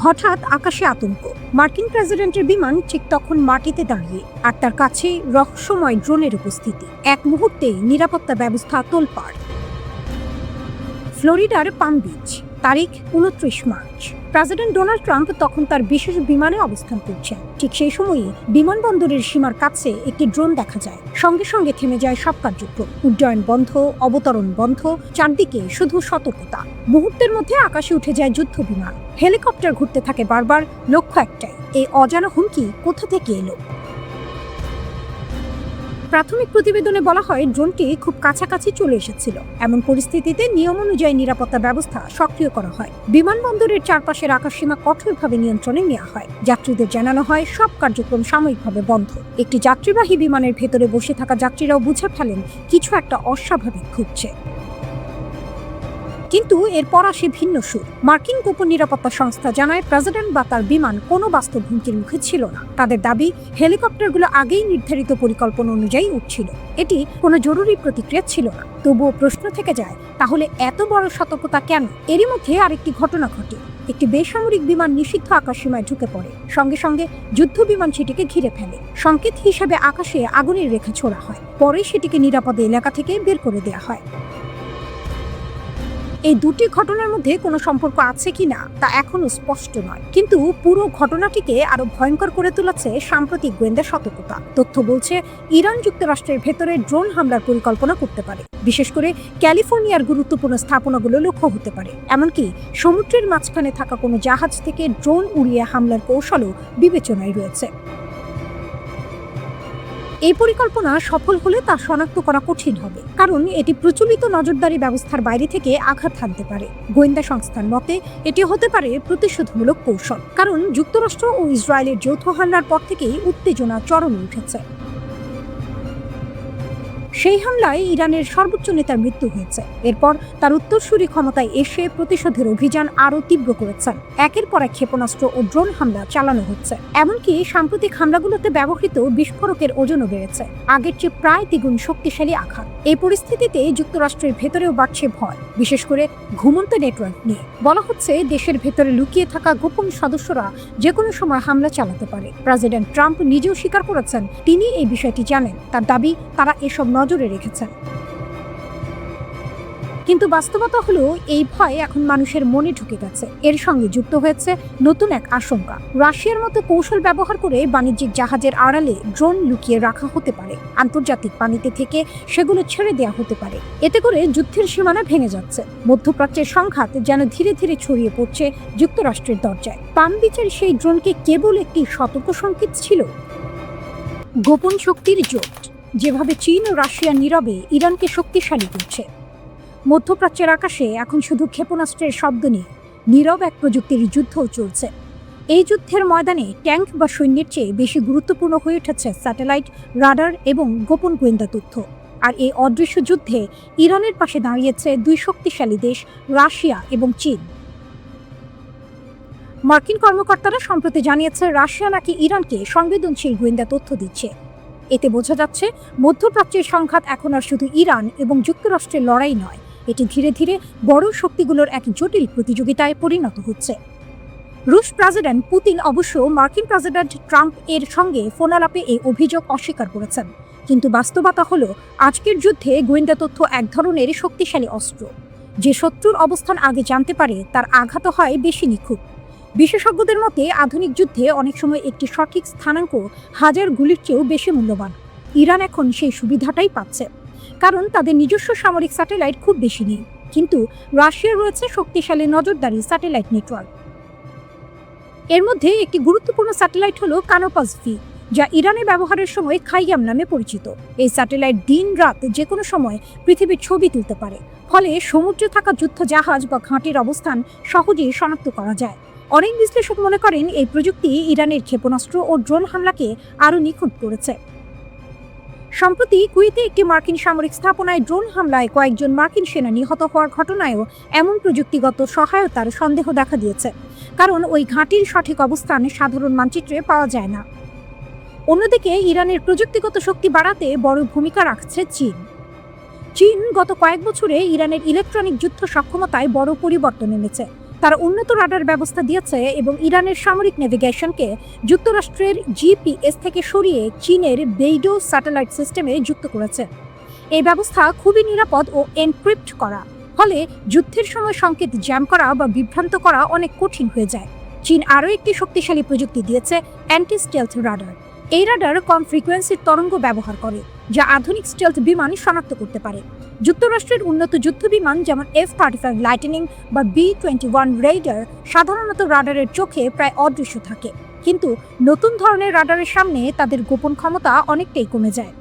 হঠাৎ আকাশে আতঙ্ক। মার্কিন প্রেসিডেন্টের বিমান ঠিক তখন মাটিতে দাঁড়িয়ে, আর তার কাছে রহস্যময় ড্রোনের উপস্থিতি। এক মুহূর্তে নিরাপত্তা ব্যবস্থা তোলপাড়। ফ্লোরিডার পাম বিচ, তারিখ 29 মার্চ। প্রেসিডেন্ট ডোনাল্ড ট্রাম্প তখন তার বিশেষ বিমানে অবস্থান করছেন। ঠিক সেই সময়ে বিমানবন্দরের সীমার কাছে একটি ড্রোন দেখা যায়। সঙ্গে সঙ্গে থেমে যায় সব কার্যক্রম। উড্ডয়ন বন্ধ, অবতরণ বন্ধ, চারদিকে শুধু সতর্কতা। মুহূর্তের মধ্যে আকাশে উঠে যায় যুদ্ধ বিমান। হেলিকপ্টার ঘুরতে থাকে বারবার, লক্ষ্য একটাই, এই অজানা হুমকি কোথা থেকে এলো। প্রাথমিক প্রতিবেদনে বলা হয় ড্রোনটি খুব কাছাকাছি চলে এসেছিল। এমন পরিস্থিতিতে নিয়ম অনুযায়ী নিরাপত্তা ব্যবস্থা সক্রিয় করা হয়। বিমানবন্দরের চারপাশের আকাশসীমা কঠোরভাবে নিয়ন্ত্রণে নেওয়া হয়। যাত্রীদের জানানো হয় সব কার্যক্রম সাময়িকভাবে বন্ধ। একটি যাত্রীবাহী বিমানের ভেতরে বসে থাকা যাত্রীরাও বুঝে ফেলেন কিছু একটা অস্বাভাবিক ঘটছে। কিন্তু এরপর আসে ভিন্ন সুর। মার্কিন গোপন নিরাপত্তা সংস্থা জানায় প্রেসিডেন্ট বা তার বিমান কোনো বাস্তব হুমকির মুখে ছিল না। তাদের দাবি হেলিকপ্টারগুলো আগেই নির্ধারিত পরিকল্পনা অনুযায়ী উঠছিল। এটি কোনো জরুরি প্রতিক্রিয়া ছিল না। তবুও প্রশ্ন থেকে যায়, তাহলে এত বড় সতর্কতা কেন? এরই মধ্যে আরেকটি ঘটনা ঘটে। একটি বেসামরিক বিমান নিষিদ্ধ আকাশসীমায় ঢুকে পড়ে। সঙ্গে সঙ্গে যুদ্ধ বিমান সেটিকে ঘিরে ফেলে। সংকেত হিসেবে আকাশে আগুনের রেখা ছোড়া হয়। পরে সেটিকে নিরাপদ এলাকা থেকে বের করে দেওয়া হয়। এই দুটি ঘটনার মধ্যে কোনো সম্পর্ক আছে কিনা তা এখনো স্পষ্ট নয়, কিন্তু পুরো ঘটনাটিকে আরো ভয়ঙ্কর করে তুলেছে সাম্প্রতিক গোয়েন্দা সতর্কতা। তথ্য বলছে ইরান যুক্তরাষ্ট্রের ভেতরে ড্রোন হামলার পরিকল্পনা করতে পারে। বিশেষ করে ক্যালিফোর্নিয়ার গুরুত্বপূর্ণ স্থাপনাগুলো লক্ষ্য হতে পারে। এমনকি সমুদ্রের মাঝখানে থাকা কোনো জাহাজ থেকে ড্রোন উড়িয়ে হামলার কৌশলও বিবেচনায় রয়েছে। এই পরিকল্পনা সফল হলে তা শনাক্ত করা কঠিন হবে, কারণ এটি প্রচলিত নজরদারি ব্যবস্থার বাইরে থেকে আঘাত হানতে পারে। গোয়েন্দা সংস্থার মতে এটি হতে পারে প্রতিশোধমূলক কৌশল, কারণ যুক্তরাষ্ট্র ও ইসরায়েলের যৌথ হামলার পর থেকেই উত্তেজনা চরমে উঠেছে। সেই হামলায় ইরানের সর্বোচ্চ নেতার মৃত্যু হয়েছে। এরপর তার উত্তরসূরি ক্ষমতায় এসে প্রতিশোধের অভিযান আরও তীব্র করেছেন। একের পর এক ক্ষেপণাস্ত্র ও ড্রোন হামলা চালানো হচ্ছে। এমনকি সাম্প্রতিক হামলাগুলোতে ব্যবহৃত বিস্ফোরকের ওজনও বেড়েছে, আগের চেয়ে প্রায় দ্বিগুণ শক্তিশালী আঘাত। এই পরিস্থিতিতে যুক্তরাষ্ট্রের ভেতরেও বাড়ছে ভয়, বিশেষ করে ঘুমন্ত নেটওয়ার্ক নিয়ে। বলা হচ্ছে দেশের ভেতরে লুকিয়ে থাকা গোপন সদস্যরা যে কোনো সময় হামলা চালাতে পারে। প্রেসিডেন্ট ট্রাম্প নিজেও স্বীকার করেছেন তিনি এই বিষয়টি জানেন। তার দাবি তারা এসব নজরে রেখেছেন। কিন্তু বাস্তবতা হলো এই ভয় এখন মানুষের মনে ঢুকে গেছে। এর সঙ্গে যুক্ত হয়েছে নতুন এক আশঙ্কা। রাশিয়ার মতো কৌশল ব্যবহার করে বাণিজ্যিক জাহাজের আড়ালে ড্রোন লুকিয়ে রাখা হতে পারে। আন্তর্জাতিক পানিতে থেকে সেগুলো ছেড়ে দেওয়া হতে পারে। এতে করে যুদ্ধের সীমানা ভেঙে যাচ্ছে। মধ্যপ্রাচ্যের সংঘাত যেন ধীরে ধীরে ছড়িয়ে পড়ছে যুক্তরাষ্ট্রের দরজায়। পাম বিচের সেই ড্রোনকে কেবল একটি সতর্ক সংকেত ছিল? গোপন শক্তির জোট, যেভাবে চীন ও রাশিয়া নীরবে ইরানকে শক্তিশালী করছে। মধ্যপ্রাচ্যের আকাশে এখন শুধু ক্ষেপণাস্ত্রের শব্দ নেই, নীরব এক প্রযুক্তির যুদ্ধও চলছে। এই যুদ্ধের ময়দানে ট্যাঙ্ক বা সৈন্যের চেয়ে বেশি গুরুত্বপূর্ণ হয়ে উঠেছে স্যাটেলাইট, রাডার এবং গোপন গোয়েন্দা তথ্য। আর এই অদৃশ্য যুদ্ধে ইরানের পাশে দাঁড়িয়েছে দুই শক্তিশালী দেশ, রাশিয়া এবং চীন। মার্কিন কর্মকর্তারা সম্প্রতি জানিয়েছে রাশিয়া নাকি ইরানকে সংবেদনশীল গোয়েন্দা তথ্য দিচ্ছে। এতে বোঝা যাচ্ছে মধ্যপ্রাচ্যের সংঘাত এখন আর শুধু ইরান এবং যুক্তরাষ্ট্রের লড়াই নয়, এটি ধীরে ধীরে বড় শক্তিগুলোর এক জটিল প্রতিযোগিতায় পরিণত হচ্ছে। রুশ প্রেসিডেন্ট পুতিন অবশ্য মার্কিন প্রেসিডেন্ট ট্রাম্প এর সঙ্গে ফোনালাপে এই অভিযোগ অস্বীকার করেছেন। কিন্তু বাস্তবতা হলো আজকের যুদ্ধে গোয়েন্দা তথ্য এক ধরনের শক্তিশালী অস্ত্র। যে শত্রুর অবস্থান আগে জানতে পারে তার আঘাত হয় বেশি নিখুঁত। বিশেষজ্ঞদের মতে আধুনিক যুদ্ধে অনেক সময় একটি সঠিক স্থানাঙ্ক হাজার গুলির চেয়েও বেশি মূল্যবান। ইরান এখন সেই সুবিধাটাই পাচ্ছে, কারণ তাদের নিজস্ব সামরিক স্যাটেলাইট খুব বেশি নেই। কিন্তু রাশিয়ার রয়েছে শক্তিশালী নজরদারি স্যাটেলাইট নেটওয়ার্ক। এর মধ্যে একটি গুরুত্বপূর্ণ স্যাটেলাইট হলো কানোপাস ভি, যা ইরানে ব্যবহারের সময় খাইয়াম নামে পরিচিত। এই স্যাটেলাইট দিন রাত যে কোনো সময় পৃথিবীর ছবি তুলতে পারে, ফলে সমুদ্রে থাকা যুদ্ধ জাহাজ বা ঘাঁটির অবস্থান সহজেই শনাক্ত করা যায়। অনেক বিশ্লেষক মনে করেন এই প্রযুক্তি ইরানের ক্ষেপণাস্ত্র ও ড্রোন হামলাকে আরও নিখুঁত করেছে। সম্প্রতি কুয়েতে একটি মার্কিন সামরিক স্থাপনায় ড্রোন হামলায় কয়েকজন মার্কিন সেনা নিহত হওয়ার ঘটনায়ও এমন প্রযুক্তিগত সহায়তার সন্দেহ দেখা দিয়েছে, কারণ ওই ঘাঁটির সঠিক অবস্থান সাধারণ মানচিত্রে পাওয়া যায় না। অন্যদিকে ইরানের প্রযুক্তিগত শক্তি বাড়াতে বড় ভূমিকা রাখছে চীন। চীন গত কয়েক বছরে ইরানের ইলেকট্রনিক যুদ্ধ সক্ষমতায় বড় পরিবর্তন এনেছে। তারা উন্নত রাডার ব্যবস্থা দিয়েছে এবং ইরানের সামরিক নেভিগেশনকে যুক্তরাষ্ট্রের জিপিএস থেকে সরিয়ে চীনের বেইডো স্যাটেলাইট সিস্টেমে যুক্ত করেছে। এই ব্যবস্থা খুবই নিরাপদ ও এনক্রিপ্ট করা, ফলে যুদ্ধের সময় সংকেত জ্যাম করা বা বিভ্রান্ত করা অনেক কঠিন হয়ে যায়। চীন আরও একটি শক্তিশালী প্রযুক্তি দিয়েছে, অ্যান্টি স্টেলথ রাডার। এই রাডার কম ফ্রিকোয়েন্সির তরঙ্গ ব্যবহার করে, যা আধুনিক স্টেলথ বিমান শনাক্ত করতে পারে। যুক্তরাষ্ট্রের উন্নত যুদ্ধ বিমান যেমন F-35 লাইটনিং বা B-21 রেইডার সাধারণত রাডারের চোখে প্রায় অদৃশ্য থাকে, কিন্তু নতুন ধরনের রাডারের সামনে তাদের গোপন ক্ষমতা অনেকটাই কমে যায়।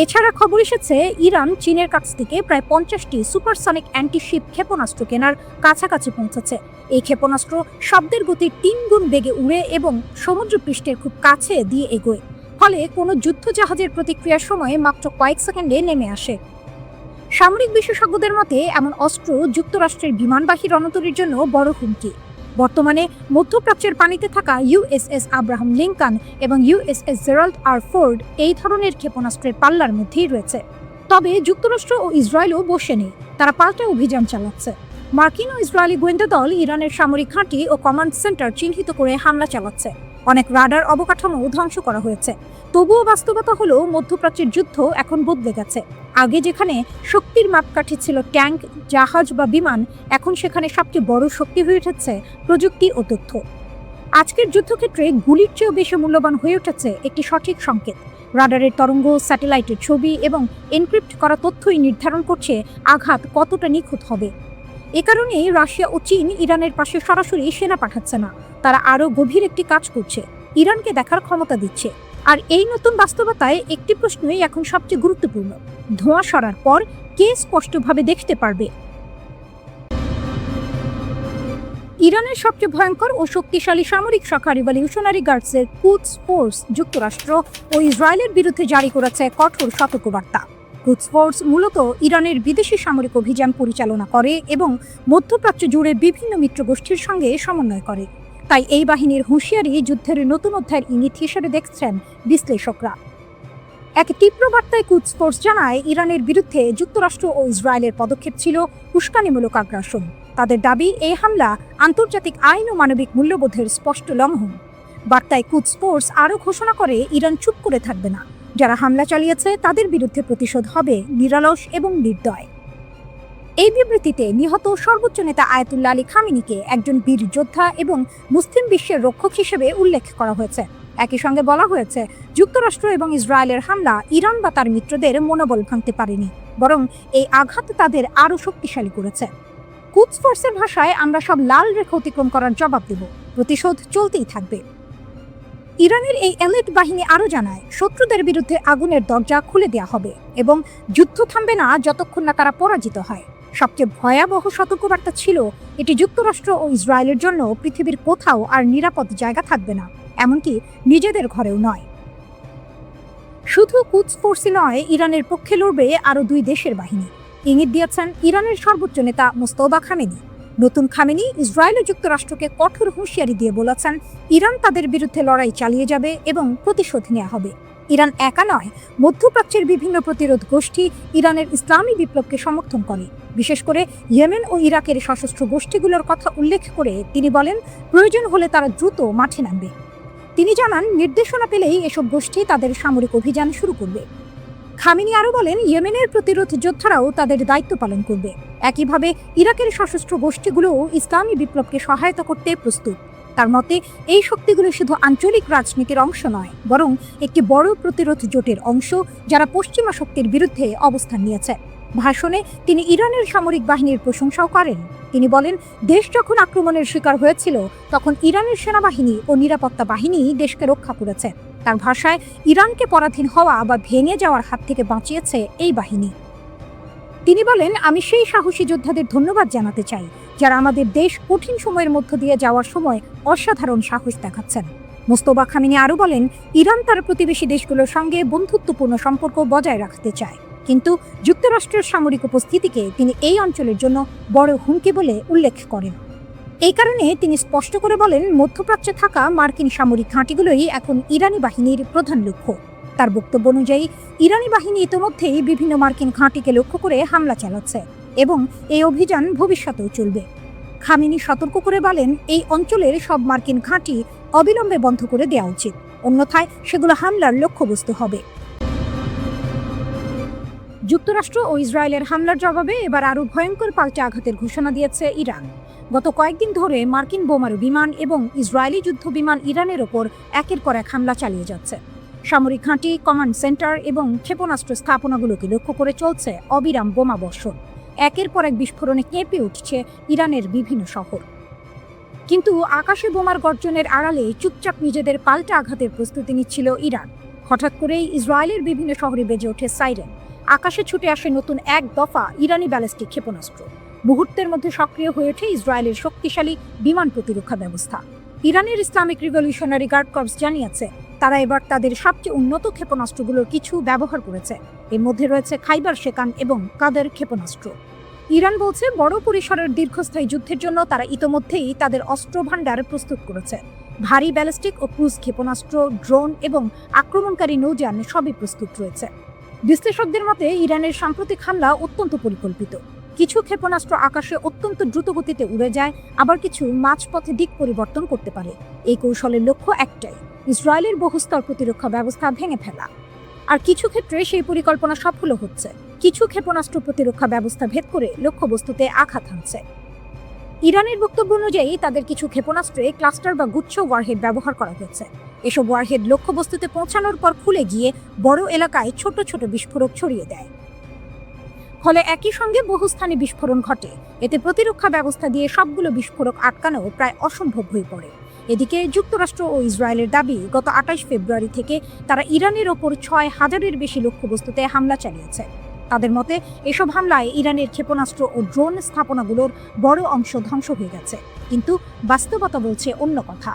এছাড়া খবর এসেছে ইরান চীনের কাছ থেকে প্রায় 50টি সুপারসনিক অ্যান্টিশিপ ক্ষেপণাস্ত্র কেনার কাছাকাছি পৌঁছেছে। এই ক্ষেপণাস্ত্র শব্দের গতির 3 গুণ বেগে উড়ে এবং সমুদ্রপৃষ্ঠের খুব কাছে দিয়ে এগোয়, ফলে কোনো যুদ্ধ জাহাজের প্রতিক্রিয়ার সময় মাত্র কয়েক সেকেন্ডে নেমে আসে। সামরিক বিশেষজ্ঞদের মতে এমন অস্ত্র যুক্তরাষ্ট্রের বিমানবাহী রণতরীর জন্য বড় হুমকি। বর্তমানে মধ্যপ্রাচ্যের পানিতে থাকা ইউএসএস আব্রাহাম লিঙ্কন এবং ইউএসএস জেরাল্ড আর ফোর্ড এই ধরনের ক্ষেপণাস্ত্রের পাল্লার মধ্যেই রয়েছে। তবে যুক্তরাষ্ট্র ও ইসরায়েলও বসে নেই, তারা পাল্টা অভিযান চালাচ্ছে। মার্কিন ও ইসরায়েলি গোয়েন্দা দল ইরানের সামরিক ঘাঁটি ও কমান্ড সেন্টার চিহ্নিত করে হামলা চালাচ্ছে। অনেক রাডার অবকাঠামো ধ্বংস করা হয়েছে। তবুও বাস্তবতা হলো মধ্যপ্রাচ্যের যুদ্ধ এখন বদলে গেছে। আগে যেখানে শক্তির মাপকাঠি ছিল ট্যাঙ্ক, জাহাজ বা বিমান, এখন সেখানে সবচেয়ে বড় শক্তি হয়ে উঠেছে প্রযুক্তি ও তথ্য। আজকের যুদ্ধক্ষেত্রে গুলির চেয়েও বেশি মূল্যবান হয়ে উঠেছে একটি সঠিক সংকেত। রাডারের তরঙ্গ, স্যাটেলাইটের ছবি এবং এনক্রিপ্ট করা তথ্যই নির্ধারণ করছে আঘাত কতটা নিখুঁত হবে। এ কারণেই রাশিয়া ও চীন ইরানের পাশে সরাসরি সেনা পাঠাচ্ছে না, তারা আরও গভীর একটি কাজ করছে, ইরানকে দেখার ক্ষমতা দিচ্ছে। আর এই নতুন বাস্তবতায় একটি প্রশ্নই এখন সবচেয়ে গুরুত্বপূর্ণ: ধোঁয়া সরার পর কে স্পষ্টভাবে দেখতে পারবে? ইরানের সবচেয়ে ভয়ঙ্কর ও শক্তিশালী সামরিক শাখা রিভলিউশনারি গার্ডসের কুদস ফোর্স যুক্তরাষ্ট্র ও ইসরায়েলের বিরুদ্ধে জারি করেছে কঠোর সতর্কবার্তা। কুদস ফোর্স মূলত ইরানের বিদেশি সামরিক অভিযান পরিচালনা করে এবং মধ্যপ্রাচ্য জুড়ে বিভিন্ন মিত্র গোষ্ঠীর সঙ্গে সমন্বয় করে। তাই এই বাহিনীর হুঁশিয়ারি যুদ্ধের নতুন অধ্যায়ের ইঙ্গিত হিসেবে দেখছেন বিশ্লেষকরা। এক তীব্র বার্তায় কুদস ফোর্স জানায়, ইরানের বিরুদ্ধে যুক্তরাষ্ট্র ও ইসরায়েলের পদক্ষেপ ছিল উস্কানিমূলক আগ্রাসন। তাদের দাবি, এই হামলা আন্তর্জাতিক আইন ও মানবিক মূল্যবোধের স্পষ্ট লঙ্ঘন। বার্তায় কুদস ফোর্স আরও ঘোষণা করে, ইরান চুপ করে থাকবে না। যারা হামলা চালিয়েছে তাদের বিরুদ্ধে প্রতিশোধ হবে নিরলস এবং নির্দয়। এই বিবৃতিতে নিহত সর্বোচ্চ নেতা আয়াতুল্লাহ আলী খামেনিকে একজন বীর যোদ্ধা এবং মুসলিম বিশ্বের রক্ষক হিসেবে উল্লেখ করা হয়েছে। একই সঙ্গে বলা হয়েছে, যুক্তরাষ্ট্র এবং ইসরায়েলের হামলা ইরান বা তার মিত্রদের মনোবল ভাঙতে পারেনি, বরং এই আঘাত তাদের আরও শক্তিশালী করেছে। কুদস ফোর্সের ভাষায়, আমরা সব লাল রেখা অতিক্রম করার জবাব দেব, প্রতিশোধ চলতেই থাকবে। ইরানের এই এলিট বাহিনী আরও জানায়, শত্রুদের বিরুদ্ধে আগুনের দরজা খুলে দেওয়া হবে এবং যুদ্ধ থামবে না যতক্ষণ না তারা পরাজিত হয়। সবচেয়ে ভয়াবহ সতর্কবার্তা ছিল, এটি যুক্তরাষ্ট্র ও ইসরায়েলের জন্য পৃথিবীর কোথাও আর নিরাপদ জায়গা থাকবে না, এমনকি নিজেদের ঘরেও নয়। শুধু কুদস ফোর্সই নয়, ইরানের পক্ষে লড়বে আরও 2 দেশের বাহিনী। ইঙ্গিত দিয়েছেন ইরানের সর্বোচ্চ নেতা মোস্তফা খামেনি। নতুন খামেনি ইসরায়েল ও যুক্তরাষ্ট্রকে কঠোর হুঁশিয়ারি দিয়ে বলেছেন, ইরান তাদের বিরুদ্ধে লড়াই চালিয়ে যাবে এবং প্রতিশোধ নেওয়া হবে। ইরান একা নয়, মধ্যপ্রাচ্যের বিভিন্ন প্রতিরোধ গোষ্ঠী ইরানের ইসলামী বিপ্লবকে সমর্থন করে। বিশেষ করে ইয়েমেন ও ইরাকের সশস্ত্র গোষ্ঠীগুলোর কথা উল্লেখ করে তিনি বলেন, প্রয়োজন হলে তারা দ্রুত মাঠে নামবে। তিনি জানান, নির্দেশনা পেলেই এসব গোষ্ঠী তাদের সামরিক অভিযান শুরু করবে। খামেনি আরও বলেন, ইয়েমেনের প্রতিরোধ যোদ্ধারাও তাদের দায়িত্ব পালন করবে। একইভাবে ইরাকের সশস্ত্র গোষ্ঠীগুলোও ইসলামী বিপ্লবকে সহায়তা করতে প্রস্তুত। তার মতে, এই শক্তিগুলো শুধু আঞ্চলিক রাজনীতির অংশ নয়, বরং একটি বড় প্রতিরোধ জোটের অংশ, যারা পশ্চিমা শক্তির বিরুদ্ধে অবস্থান নিয়েছে। ভাষণে তিনি ইরানের সামরিক বাহিনীর প্রশংসাও করেন। তিনি বলেন, দেশ যখন আক্রমণের শিকার হয়েছিল, তখন ইরানের সেনাবাহিনী ও নিরাপত্তা বাহিনী দেশকে রক্ষা করেছে। তার ভাষায়, ইরানকে পরাধীন হওয়া বা ভেঙে যাওয়ার হাত থেকে বাঁচিয়েছে এই বাহিনী। তিনি বলেন, আমি সেই সাহসী যোদ্ধাদের ধন্যবাদ জানাতে চাই, যারা আমাদের দেশ কঠিন সময়ের মধ্য দিয়ে যাওয়ার সময় অসাধারণ সাহস দেখাচ্ছেন। মোস্তফা খামেনি আরও বলেন, ইরান তার প্রতিবেশী দেশগুলোর সঙ্গে বন্ধুত্বপূর্ণ সম্পর্ক বজায় রাখতে চায়, কিন্তু যুক্তরাষ্ট্রের সামরিক উপস্থিতিকে তিনি এই অঞ্চলের জন্য বড় হুমকি বলে উল্লেখ করেন। এই কারণে তিনি স্পষ্ট করে বলেন, মধ্যপ্রাচ্যে থাকা মার্কিন সামরিক ঘাঁটিগুলোই এখন ইরানি বাহিনীর প্রধান লক্ষ্য। তার বক্তব্য অনুযায়ী, ইরানি বাহিনী ইতিমধ্যেই বিভিন্ন মার্কিন ঘাঁটিকে লক্ষ্য করে হামলা চালাচ্ছে এবং এই অভিযান ভবিষ্যতেও চলবে। খামেনি সতর্ক করে বলেন, এই অঞ্চলের সব মার্কিন ঘাঁটি অবিলম্বে বন্ধ করে দেওয়া উচিত, অন্যথায় সেগুলো হামলার লক্ষ্যবস্তু হবে। যুক্তরাষ্ট্র ও ইসরায়েলের হামলার জবাবে এবার আরও ভয়ঙ্কর পাল্টা আঘাতের ঘোষণা দিয়েছে ইরান। গত কয়েকদিন ধরে মার্কিন বোমারু বিমান এবং ইসরায়েলি যুদ্ধ বিমান ইরানের ওপর একের পর এক হামলা চালিয়ে যাচ্ছে। সামরিক ঘাঁটি, কমান্ড সেন্টার এবং ক্ষেপণাস্ত্র স্থাপনাগুলোকে লক্ষ্য করে চলছে অবিরাম বোমা বর্ষণ। একের পর এক বিস্ফোরণে কেঁপে উঠছে ইরানের বিভিন্ন শহর। কিন্তু আকাশে বোমার গর্জনের আড়ালে চুপচাপ নিজেদের পাল্টা আঘাতের প্রস্তুতি নিচ্ছিল ইরান। হঠাৎ করেই ইসরায়েলের বিভিন্ন শহরে বেজে ওঠে সাইরেন। আকাশে ছুটে আসে নতুন এক দফা ইরানি ব্যালিস্টিক ক্ষেপণাস্ত্র। মুহূর্তের মধ্যে সক্রিয় হয়ে ওঠে ইসরায়েলের শক্তিশালী বিমান প্রতিরক্ষা ব্যবস্থা। ইরানের ইসলামিক রিভলিউশনারি গার্ড কর্পস জানিয়েছে, তারা এবার তাদের সবচেয়ে উন্নত ক্ষেপণাস্ত্রগুলোর কিছু ব্যবহার করেছে। এর মধ্যে রয়েছে খাইবার শেকান এবং কাদের ক্ষেপণাস্ত্র। ইরান বলছে, বড় পরিসরের দীর্ঘস্থায়ী যুদ্ধের জন্য তারা ইতোমধ্যেই তাদের অস্ত্র ভাণ্ডার প্রস্তুত করেছে। ভারী ব্যালিস্টিক ও ক্রুজ ক্ষেপণাস্ত্র, ড্রোন এবং আক্রমণকারী নৌযান সবই প্রস্তুত রয়েছে। বিশ্লেষকদের মতে ইরানের সাম্প্রতিক হামলা অত্যন্ত পরিকল্পিত। কিছু ক্ষেপণাস্ত্র আকাশে অত্যন্ত দ্রুত গতিতে উড়ে যায়, আবার কিছু মাঝপথে দিক পরিবর্তন করতে পারে। এই কৌশলের লক্ষ্য একটাই, ইসরায়েলের বহুস্তর প্রতিরক্ষা ব্যবস্থা ভেঙে ফেলা। আর কিছু ক্ষেত্রে সেই পরিকল্পনা সফল হচ্ছে। কিছু ক্ষেপণাস্ত্র প্রতিরক্ষা ব্যবস্থা ভেদ করে লক্ষ্যবস্তুতে আঘাত হানছে। ইরানের বক্তব্য অনুযায়ী তাদের কিছু ক্ষেপণাস্ত্রে ক্লাস্টার বা গুচ্ছ ওয়ারহেড ব্যবহার করা হয়েছে। এসব ওয়ারহেড লক্ষ্যবস্তুতে পৌঁছানোর পর খুলে গিয়ে বড় এলাকায় ছোট ছোট বিস্ফোরক ছড়িয়ে দেয়। ফলে একই সঙ্গে বহু স্থানে বিস্ফোরণ ঘটে। এতে প্রতিরক্ষা ব্যবস্থা দিয়ে সবগুলো বিস্ফোরক আটকানো প্রায় অসম্ভব হয়ে পড়ে। এদিকে যুক্তরাষ্ট্র ও ইসরায়েলের দাবি, গত 28 ফেব্রুয়ারি থেকে তারা ইরানের ওপর 6000-এর বেশি লক্ষ্যবস্তুতে হামলা চালিয়েছে। তাদের মতে এসব হামলায় ইরানের ক্ষেপণাস্ত্র ও ড্রোন স্থাপনাগুলোর বড় অংশ ধ্বংস হয়ে গেছে। কিন্তু বাস্তবতা বলছে অন্য কথা।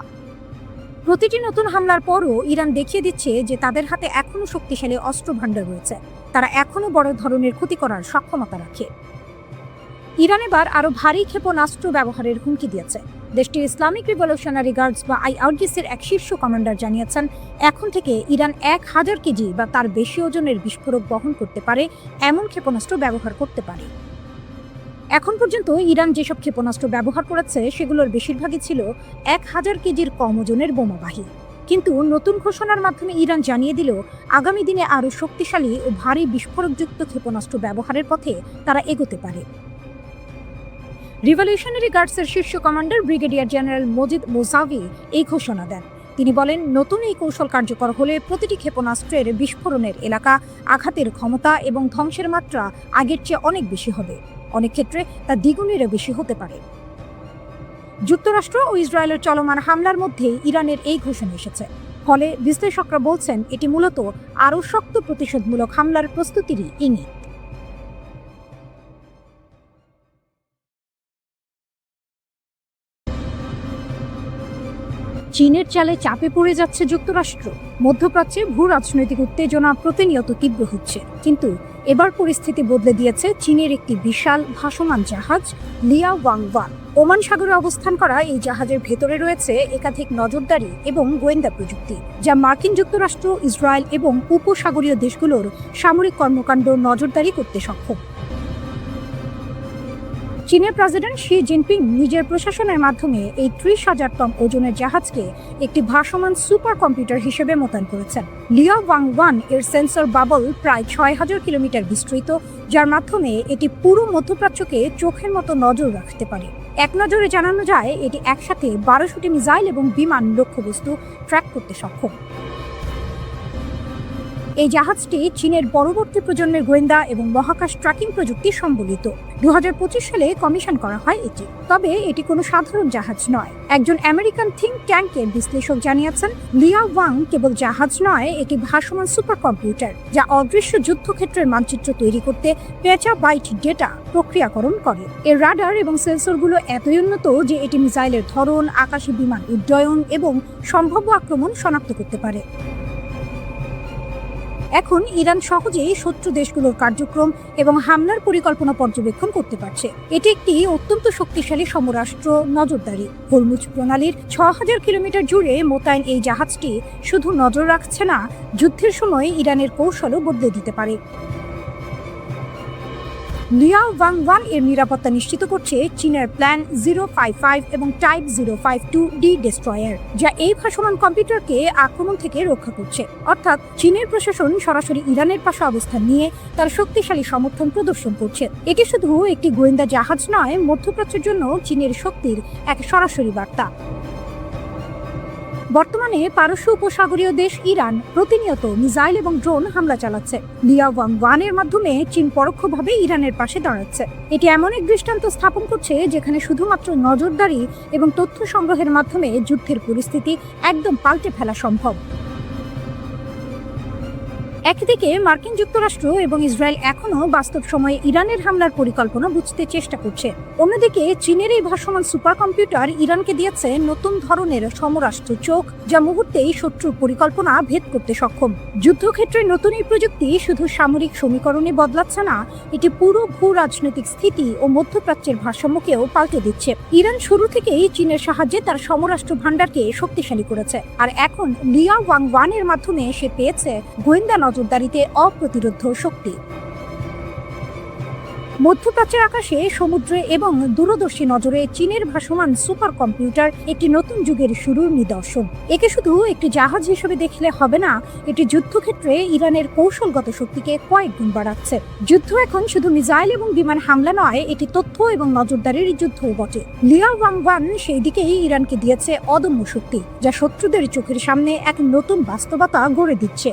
প্রতিটি নতুন হামলার পরও ইরান দেখিয়ে দিচ্ছে যে তাদের হাতে এখনও শক্তিশালী অস্ত্র ভাণ্ডার রয়েছে। তারা এখনও বড় ধরনের ক্ষতি করার সক্ষমতা রাখে। ইরান এবার আরও ভারী ক্ষেপণাস্ত্র ব্যবহারের হুমকি দিয়েছে। দেশটির ইসলামিক রিভলিউশনারি গার্ডস বা আইআরজিসির এক শীর্ষ কমান্ডার জানিয়েছেন, এখন থেকে ইরান 1000 কেজি বা তার বেশি ওজনের বিস্ফোরক বহন করতে পারে এমন ক্ষেপণাস্ত্র ব্যবহার করতে পারে। এখন পর্যন্ত ইরান যেসব ক্ষেপণাস্ত্র ব্যবহার করেছে সেগুলোর বেশিরভাগই ছিল 1000 কেজির কম ওজনের বোমাবাহী। কিন্তু নতুন ঘোষণার মাধ্যমে ইরান জানিয়ে দিল, আগামী দিনে আরও শক্তিশালী ও ভারী বিস্ফোরকযুক্ত ক্ষেপণাস্ত্র ব্যবহারের পথে তারা এগোতে পারে। রিভলিউশনারি গার্ডসের শীর্ষ কমান্ডার ব্রিগেডিয়ার জেনারেল মজিদ মোসাভি এই ঘোষণা দেন। তিনি বলেন, নতুন এই কৌশল কার্যকর হলে প্রতিটি ক্ষেপণাস্ত্রের বিস্ফোরণের এলাকা, আঘাতের ক্ষমতা এবং ধ্বংসের মাত্রা আগের চেয়ে অনেক বেশি হবে। অনেক ক্ষেত্রে তা দ্বিগুণেরও বেশি হতে পারে। যুক্তরাষ্ট্র ও ইসরায়েলের চলমান হামলার মধ্যে ইরানের এই ঘোষণা এসেছে। ফলে বিশ্লেষকরা বলছেন, এটি মূলত আরও শক্ত প্রতিশোধমূলক হামলার প্রস্তুতিরই ইঙ্গিত। চীনের চালে চাপে পড়ে যাচ্ছে যুক্তরাষ্ট্র। মধ্যপ্রাচ্যে ভূ রাজনৈতিক উত্তেজনা প্রতিনিয়ত তীব্র হচ্ছে। কিন্তু এবার পরিস্থিতি বদলে দিয়েছে চীনের একটি বিশাল ভাসমান জাহাজ লিয়া ওয়াং-ওয়ান। ওমান সাগরে অবস্থান করা এই জাহাজের ভেতরে রয়েছে একাধিক নজরদারি এবং গোয়েন্দা প্রযুক্তি, যা মার্কিন যুক্তরাষ্ট্র, ইসরায়েল এবং উপসাগরীয় দেশগুলোর সামরিক কর্মকাণ্ড নজরদারি করতে সক্ষম। চীনের প্রেসিডেন্ট শি জিনপিং নিজের প্রশাসনের মাধ্যমে এই 30,000 টন ওজনের জাহাজকে একটি ভাসমান সুপার কম্পিউটার হিসেবে মোতায়েন করেছেন। লিয়া ওয়াং-ওয়ান এর সেন্সর বাবল প্রায় 6000 কিলোমিটার বিস্তৃত, যার মাধ্যমে এটি পুরো মধ্যপ্রাচ্যকে চোখের মতো নজর রাখতে পারে। এক নজরে জানানো যায়, এটি একসাথে 1200টি মিসাইল এবং বিমান লক্ষ্যবস্তু ট্র্যাক করতে সক্ষম। এই জাহাজটি চীনের পরবর্তী প্রজন্মের গোয়েন্দা এবং মহাকাশ ট্র্যাকিং প্রযুক্তি সম্বলিত। 2025 সালে কমিশন করা হয় এটি। তবে এটি কোনো সাধারণ জাহাজ নয়। একজন আমেরিকান থিঙ্ক ট্যাঙ্কের বিশ্লেষক জানিয়েছেন, লিয়া ওয়াং কেবল জাহাজ নয়, এটি ভাসমান সুপার কম্পিউটার, যা অদৃশ্য যুদ্ধক্ষেত্রের মানচিত্র তৈরি করতে পেটাবাইট ডেটা প্রক্রিয়াকরণ করে। এর রাডার এবং সেন্সরগুলো এতই উন্নত যে এটি মিসাইলের ধরন, আকাশে বিমান উড্ডয়ন এবং সম্ভাব্য আক্রমণ শনাক্ত করতে পারে। এখন ইরান সহজেই শত্রু দেশগুলোর কার্যক্রম এবং হামলার পরিকল্পনা পর্যবেক্ষণ করতে পারছে। এটি একটি অত্যন্ত শক্তিশালী সমরাষ্ট্র নজরদারি। হরমুজ প্রণালীর 6000 কিলোমিটার জুড়ে মোতায়েন এই জাহাজটি শুধু নজর রাখছে না, যুদ্ধের সময় ইরানের কৌশলও বদলে দিতে পারে। লিয়াও ওয়াং এর নিরাপত্তা নিশ্চিত করছে চীনের প্ল্যান 055 এবং টাইপ 052D ডেস্ট্রয়ার, যা এই ভাসমান কম্পিউটারকে আক্রমণ থেকে রক্ষা করছে। অর্থাৎ চীনের প্রশাসন সরাসরি ইরানের পাশে অবস্থান নিয়ে তার শক্তিশালী সমর্থন প্রদর্শন করছে। এটি শুধু একটি গোয়েন্দা জাহাজ নয়, মধ্যপ্রাচ্যের জন্য চীনের শক্তির এক সরাসরি বার্তা। বর্তমানে পারস্য উপসাগরীয় দেশ ইরান প্রতিনিয়ত মিসাইল এবং ড্রোন হামলা চালাচ্ছে। লিয়াও ওয়াং এর মাধ্যমে চীন পরোক্ষভাবে ইরানের পাশে দাঁড়াচ্ছে। এটি এমন এক দৃষ্টান্ত স্থাপন করছে যেখানে শুধুমাত্র নজরদারি এবং তথ্য সংগ্রহের মাধ্যমে যুদ্ধের পরিস্থিতি একদম পাল্টে ফেলা সম্ভব। একদিকে মার্কিন যুক্তরাষ্ট্র এবং ইসরায়েল এখনও বাস্তব সময়ে ইরানের হামলার পরিকল্পনা বুঝতে চেষ্টা করছে। অন্যদিকে চীনের এই ভাসমান সুপার কম্পিউটার ইরানকে দিয়েছে নতুন ধরনের সমরাস্ত্র চোখ, যা মুহূর্তেই শত্রুর পরিকল্পনা ভেদ করতে সক্ষম। যুদ্ধক্ষেত্রে নতুন এই প্রযুক্তি শুধু সামরিক সমীকরণে বদলাচ্ছে না, এটি পুরো ভূ রাজনৈতিক স্থিতি ও মধ্যপ্রাচ্যের ভারসাম্যকেও পাল্টে দিচ্ছে। ইরান শুরু থেকেই চীনের সাহায্যে তার সমরাস্ত্র ভাণ্ডারকে শক্তিশালী করেছে, আর এখন লিয়াও ওয়াং এর মাধ্যমে সে পেয়েছে গোয়েন্দা নজরদারিতে অপ্রতিরোধ্য শক্তি। মধ্যপ্রাচ্যের আকাশে, সমুদ্রে এবং দূরদর্শী নজরে চীনের ভাসমান সুপার কম্পিউটার একটি নতুন যুগের শুরুর নিদর্শন। একে শুধু একটি জাহাজ হিসেবে দেখলে হবে না, এটি যুদ্ধক্ষেত্রে ইরানের কৌশলগত শক্তিকে কয়েক গুণ বাড়াচ্ছে। যুদ্ধ এখন শুধু মিসাইল এবং বিমান হামলা নয়, এটি তথ্য এবং নজরদারির যুদ্ধও বটে। লিয়াও ওয়াং সেই দিকেই ইরানকে দিয়েছে অদম্য শক্তি, যা শত্রুদের চোখের সামনে এক নতুন বাস্তবতা গড়ে দিচ্ছে।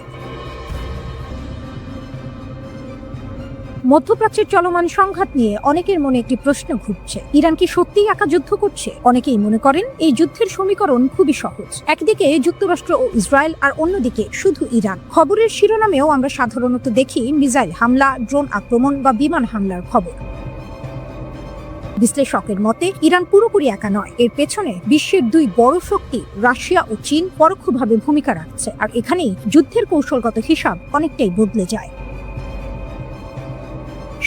মধ্যপ্রাচ্যের চলমান সংঘাত নিয়ে অনেকের মনে একটি প্রশ্ন ঘুরছে, ইরান কি সত্যিই একা যুদ্ধ করছে? অনেকেই মনে করেন এই যুদ্ধের সমীকরণ খুবই সহজ। একদিকে যুক্তরাষ্ট্র ও ইসরায়েল, আর অন্যদিকে শুধু ইরান। খবরের শিরোনামেও আমরা সাধারণত দেখি মিসাইল হামলা, ড্রোন আক্রমণ বা বিমান হামলার খবর। বিশ্লেষকের মতে ইরান পুরোপুরি একা নয়, এর পেছনে বিশ্বের দুই বড় শক্তি রাশিয়া ও চীন পরোক্ষভাবে ভূমিকা রাখছে, আর এখানেই যুদ্ধের কৌশলগত হিসাব অনেকটাই বদলে যায়।